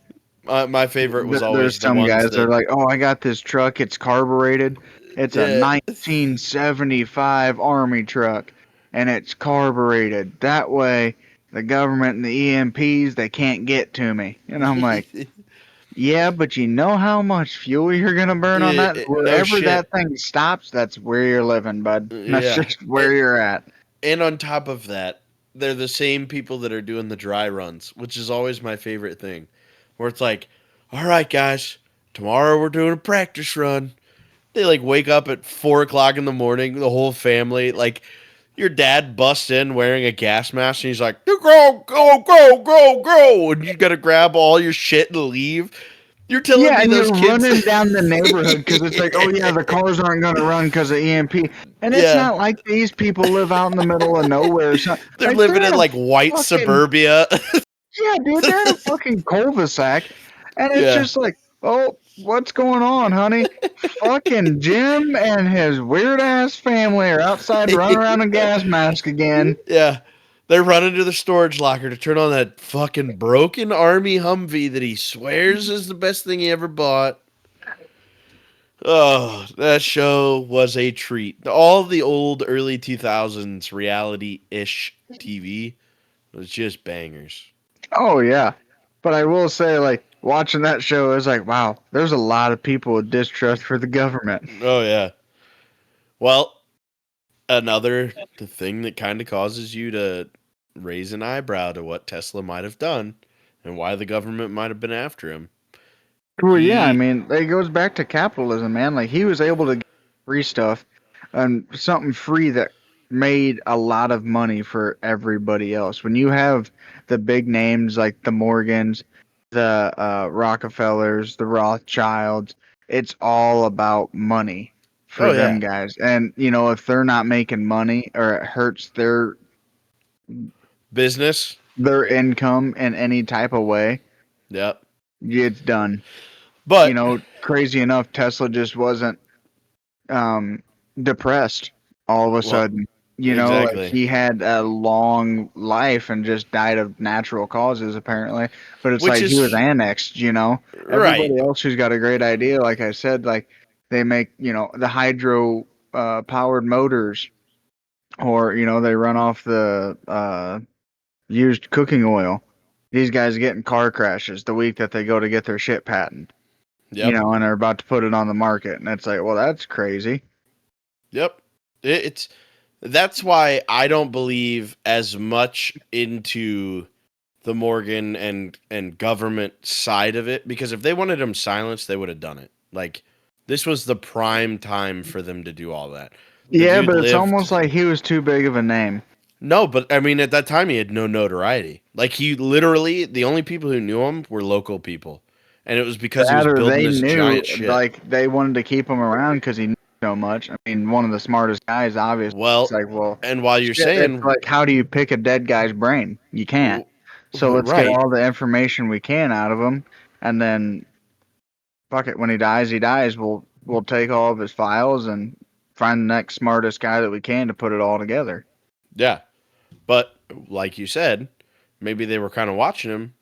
My favorite was There's always the some ones guys that are that, like, oh, I got this truck. It's carbureted. It's a yeah, 1975 Army truck, and it's carbureted. That way, the government and the EMPs, they can't get to me. And I'm like, yeah, but you know how much fuel you're gonna burn on that? No Wherever shit. that thing stops, that's where you're living, bud. That's Yeah. just where you're at. And on top of that, they're the same people that are doing the dry runs, which is always my favorite thing. Where it's like, all right, guys, tomorrow we're doing a practice run. They like wake up at 4 o'clock in the morning, the whole family. Like your dad busts in wearing a gas mask and he's like, go, go, go, go, go. And you got to grab all your shit and leave. You're telling Yeah, me and those you're kids. running down the neighborhood because it's like, oh yeah, the cars aren't gonna run because of EMP, and it's Yeah. not like these people live out in the middle of nowhere. So, They're like living they're in in a like white fucking suburbia. yeah, dude, they're in a fucking cul-de-sac, and it's Yeah. just like, oh, what's going on, honey? Fucking Jim and his weird ass family are outside running around in gas mask again. Yeah. They're running to the storage locker to turn on that fucking broken army Humvee that he swears is the best thing he ever bought. Oh, that show was a treat. All the old early 2000s reality ish TV was just bangers. Oh yeah, but I will say, like watching that show is like, wow, there's a lot of people with distrust for the government. Oh, yeah. Well, another thing that kind of causes you to raise an eyebrow to what Tesla might have done and why the government might have been after him. Well, yeah, I He, mean, it goes back to capitalism, man. Like he was able to get free stuff and something free that made a lot of money for everybody else. When you have the big names like the Morgans, the Rockefellers, the Rothschilds, it's all about money for oh, them yeah. guys. And you know, if they're not making money or it hurts Business. their income in any type of way, Yep. it's done. You But, know, crazy enough, Tesla just wasn't depressed all of a well, sudden. You know, like exactly. he had a long life and just died of natural causes apparently. But it's Which like he was is annexed, you know. right. Everybody else who's got a great idea, like I said, like they make, you know, the hydro powered motors or, you know, they run off the used cooking oil. These guys get in car crashes the week that they go to get their shit patent, you Yep. know, and they're about to put it on the market. And it's like, well, that's crazy. Yep. It's that's why I don't believe as much into the Morgan and government side of it because if they wanted him silenced, they would have done it. Like this was the prime time for them to do all that. The Yeah, dude but it's lived almost like he was too big of a name. no, but I mean at that time he had no notoriety. Like he literally the only people who knew him were local people. And it was because he was That or building they this knew, giant ship. like, they wanted to keep him around because he knew so much. I mean, one of the smartest guys, obviously. It's Well, like, well, and while you're shit, it's saying like, how do you pick a dead guy's brain? You can't. So let's get right. all the information we can out of him, and then, fuck it, when he dies, he dies. We'll take all of his files and find the next smartest guy that we can to put it all together. Yeah. But like you said, maybe they were kind of watching him.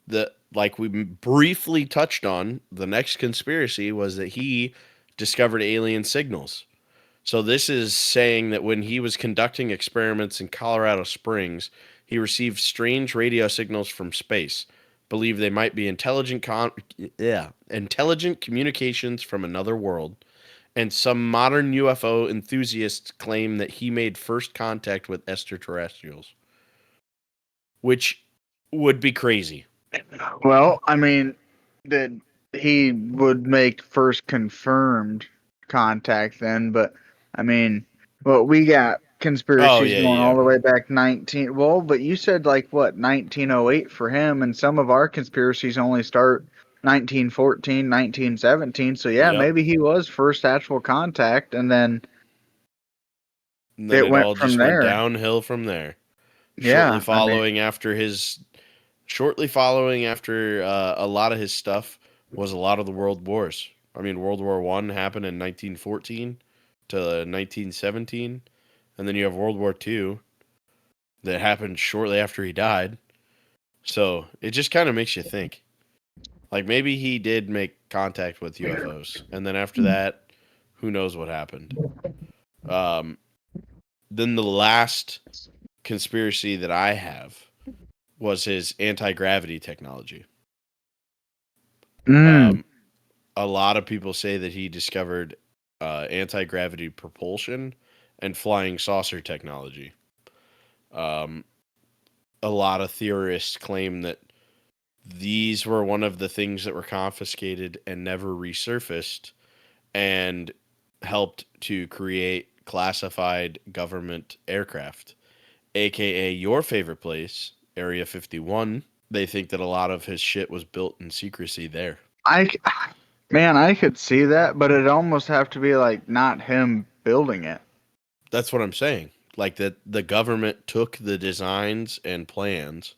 The like we briefly touched on, the next conspiracy was that he discovered alien signals. So this is saying that when he was conducting experiments in Colorado Springs, he received strange radio signals from space. Believe they might be intelligent communications from another world. And some modern UFO enthusiasts claim that he made first contact with extraterrestrials, which would be crazy. Well, I mean, that he would make first confirmed contact then, but I mean, well, we got Oh conspiracies yeah, going all yeah, the way back 19. Well, but you said like what 1908 for him, and some of our conspiracies only start 1914, 1917. So yeah, yep. maybe he was first actual contact, and then And then it it went all from just went there. downhill from there. Shortly Yeah, I mean, following after his, shortly following after a lot of his stuff was a lot of the world wars. I mean, World War One happened in 1914 to 1917, and then you have World War Two that happened shortly after he died. So it just kind of makes you think. Like maybe he did make contact with UFOs, and then after that, who knows what happened. Um, then the last conspiracy that I have was his anti-gravity technology. Mm. A lot of people say that he discovered anti-gravity propulsion and flying saucer technology. Um, a lot of theorists claim that these were one of the things that were confiscated and never resurfaced and helped to create classified government aircraft, aka your favorite place, Area 51. They think that a lot of his shit was built in secrecy there. I, c- Man, I could see that, but it'd almost have to be like not him building it. That's what I'm saying. Like that the government took the designs and plans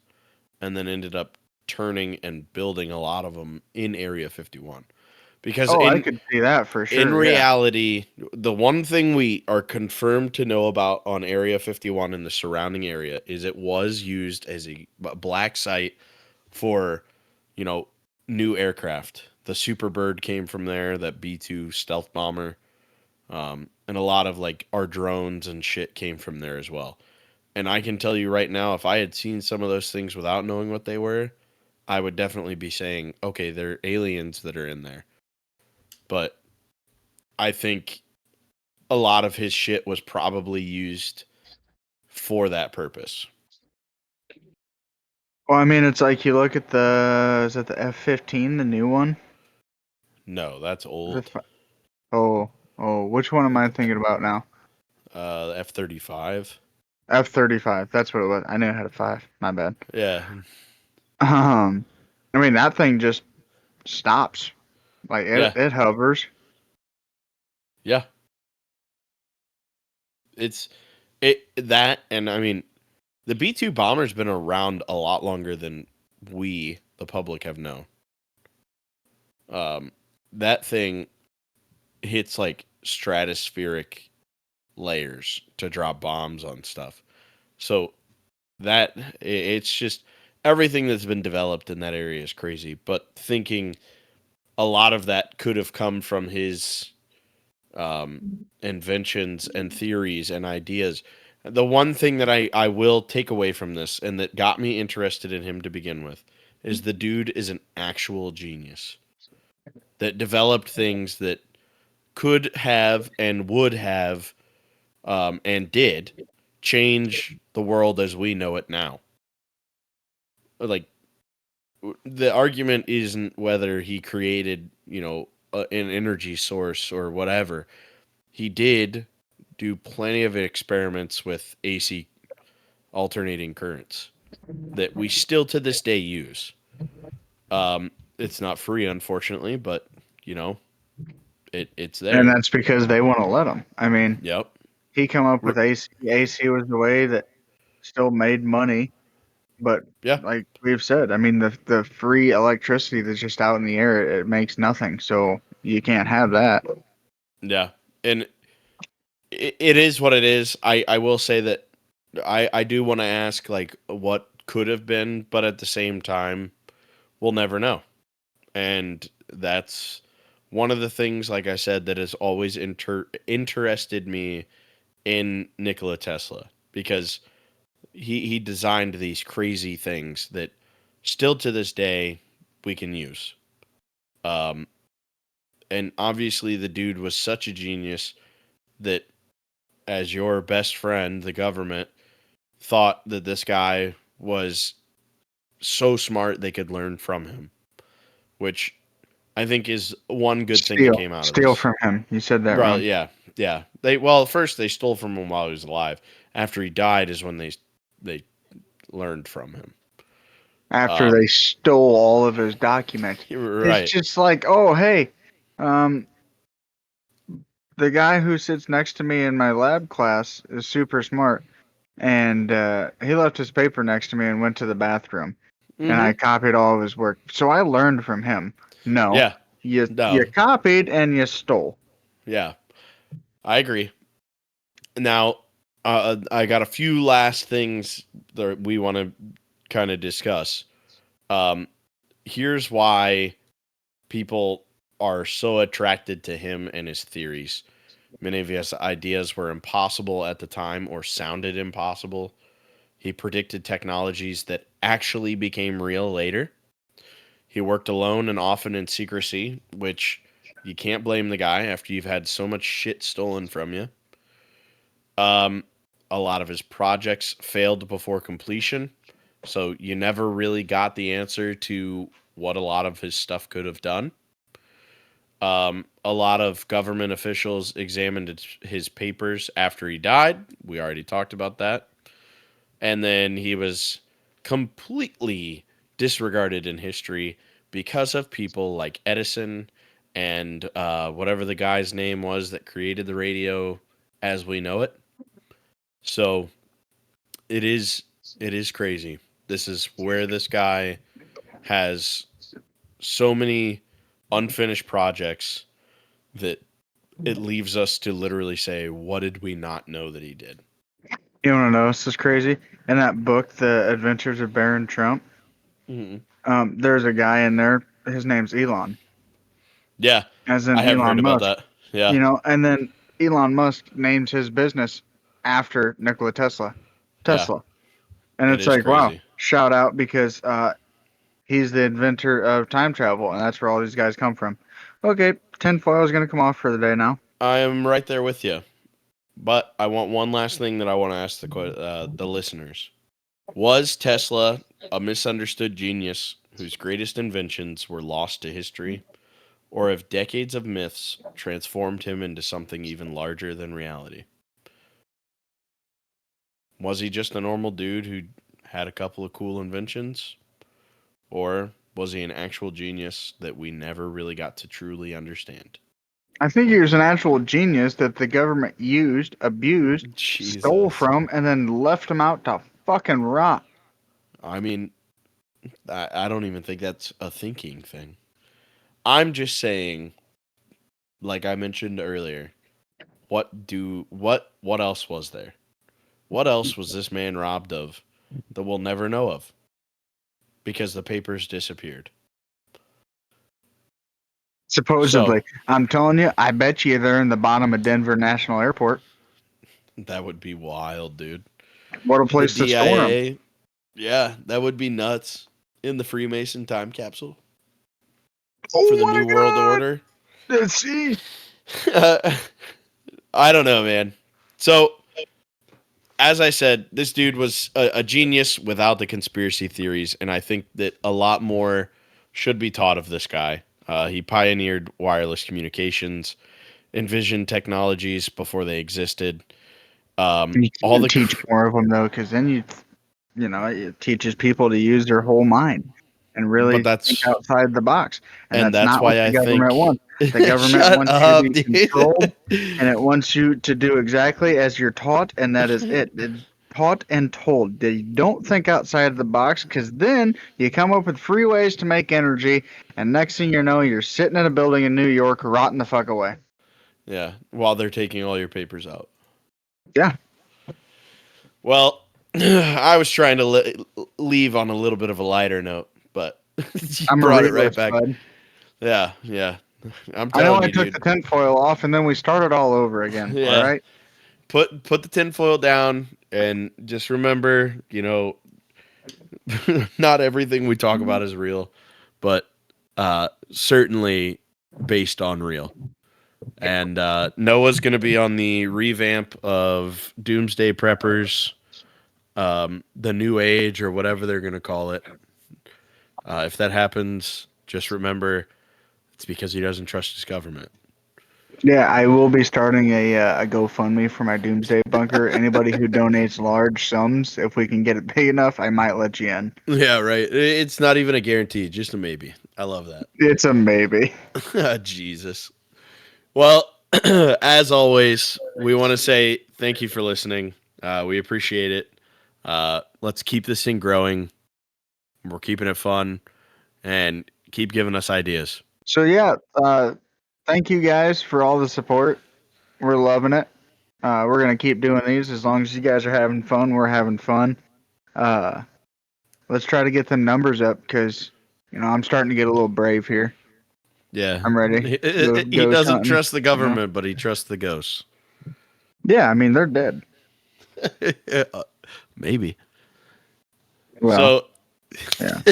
and then ended up turning and building a lot of them in Area 51. Because Oh, I could see that for in sure. Yeah. reality, the one thing we are confirmed to know about on Area 51 and the surrounding area is it was used as a black site for, you know, new aircraft. The Superbird came from there, that B-2 stealth bomber, and a lot of like our drones and shit came from there as well. And I can tell you right now, if I had seen some of those things without knowing what they were, I would definitely be saying, okay, they're aliens that are in there. But I think a lot of his shit was probably used for that purpose. Well, I mean, it's like you look at is that the F-15, the new one? No, that's The old. fi- oh, which one am I thinking about now? The F-35. F-35. That's what it was. I knew it had a five. My bad. Yeah, Um, I mean, that thing just stops. Like yeah, it hovers. yeah. It's it that, and I mean, the B-2 bomber's been around a lot longer than we, the public, have known. Um, that thing hits like stratospheric layers to drop bombs on stuff. So it's just everything that's been developed in that area is crazy. But thinking a lot of that could have come from his inventions and theories and ideas. The one thing that I will take away from this and that got me interested in him to begin with is the dude is an actual genius that developed things that could have and would have and did change the world as we know it now. Like the argument isn't whether he created, an energy source or whatever. He did do plenty of experiments with AC alternating currents that we still to this day use. It's not free, unfortunately, but you know, it's And there. that's because they want to let him. I mean, Yep. he come up R- with AC. AC was the way that still made money, but yeah. like we've said, I mean, the free electricity that's just out in the air, it makes nothing. So you can't have that. Yeah. And it is what it is. I will say that I do want to ask like what could have been, but at the same time, we'll never know. And that's one of the things, like I said, that has always interested me in Nikola Tesla because he designed these crazy things that still to this day we can use. Um, and obviously the dude was such a genius that as your best friend, the government thought that this guy was so smart they could learn from him, which I think is one good thing that came out of Steal this. from him. You said that Bro, wrong. yeah, yeah. Well, first they stole from him while he was alive. After he died is when they learned from him. After Um, they stole all of his documents, it's right. just like, oh hey, um, the guy who sits next to me in my lab class is super smart, and he left his paper next to me and went to the bathroom, and I Mm-hmm. copied all of his work. So I learned from him. No, Yeah. you No. copied and you stole. Yeah. I agree. Now, I got a few last things that we want to kind of discuss. Um, here's why people are so attracted to him and his theories. Many of his ideas were impossible at the time or sounded impossible. He predicted technologies that actually became real later. He worked alone and often in secrecy, which you can't blame the guy after you've had so much shit stolen from you. Um, a lot of his projects failed before completion, so you never really got the answer to what a lot of his stuff could have done. A lot of government officials examined his papers after he died. We already talked about that. And then he was completely disregarded in history because of people like Edison and whatever the guy's name was that created the radio as we know it. So it is crazy. This is where this guy has so many unfinished projects that it leaves us to literally say, what did we not know that he did? You want to know this is crazy? In that book, The Adventures of Baron Trump, there's a guy in there. His name's Elon, Yeah, as in I have heard Elon about Musk. that. Yeah, You know, and then Elon Musk names his business after Nikola Tesla. yeah, Tesla. And it it's is like, wow, crazy. shout out because he's the inventor of time travel, and that's where all these guys come from. Okay, tinfoil is going to come off for the day now. I am right there with you. But I want one last thing that I want to ask the listeners. Was Tesla a misunderstood genius whose greatest inventions were lost to history? Or have decades of myths transformed him into something even larger than reality? Was he just a normal dude who had a couple of cool inventions? Or was he an actual genius that we never really got to truly understand? I think he was an actual genius that the government used, abused, stole Jesus. from, and then left him out to fucking rot. I mean, I don't even think that's a thinking thing. I'm just saying, like I mentioned earlier, what else was there? What else was this man robbed of that we'll never know of? Because the papers disappeared. So Supposedly. I'm telling you, I bet you they're in the bottom of Denver National Airport. that would be wild, dude. What a The place to store them. DIA, yeah, that would be nuts. In the Freemason time capsule for Oh the my New World god! Order. Let's see. I don't know, man. So, as I said, this dude was a genius without the conspiracy theories, and I think that a lot more should be taught of this guy. He pioneered wireless communications, envisioned technologies before they existed. You All can the teach more of them though, because then you know, it teaches people to use their whole mind and but really think that's outside the box. And that's that's not what why the I government think. wants. The government Shut wants you to up, be controlled, dude. and it wants you to do exactly as you're taught, and that is it. It's taught and told. They don't think outside the box, because then you come up with free ways to make energy, and next thing you know, you're sitting in a building in New York, rotting the fuck away. Yeah, while they're taking all your papers out. Yeah, Well, I was trying to leave on a little bit of a lighter note, but you I'm a brought it right realist, back. bud. Yeah, yeah. I'm I know telling I you, took dude. the tinfoil off, and then we started all over again. All Yeah. right. Put the tinfoil down and just remember, not everything we talk about is real, but certainly based on real. And Noah's going to be on the revamp of Doomsday Preppers, the New Age, or whatever they're going to call it. If that happens, just remember it's because he doesn't trust his government. Yeah, I will be starting a GoFundMe for my Doomsday Bunker. Anybody who donates large sums, if we can get it big enough, I might let you in. Yeah, right. It's not even a guarantee, just a maybe. I love It's a maybe. that. Jesus. Well, as always, we want to say thank you for listening. We appreciate it. Let's keep this thing growing. We're keeping it fun and keep giving us ideas. So yeah, thank you guys for all the support. We're loving it. We're gonna keep doing these as long as you guys are having fun. We're having fun. Uh, let's try to get the numbers up because I'm starting to get a little brave here. Yeah. I'm ready. Go He ghost doesn't hunting. trust the government, but he trusts the ghosts. Yeah, I mean they're dead. Maybe. Well, So yeah.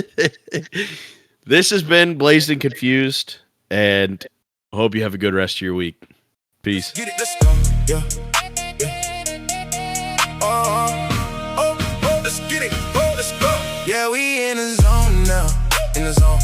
this has been Blazed and Confused, and I hope you have a good rest of your week. Peace. Get it, let's go. Yeah, yeah. Oh, let's get it. Oh, let's go. Yeah, we in the zone now. In the zone.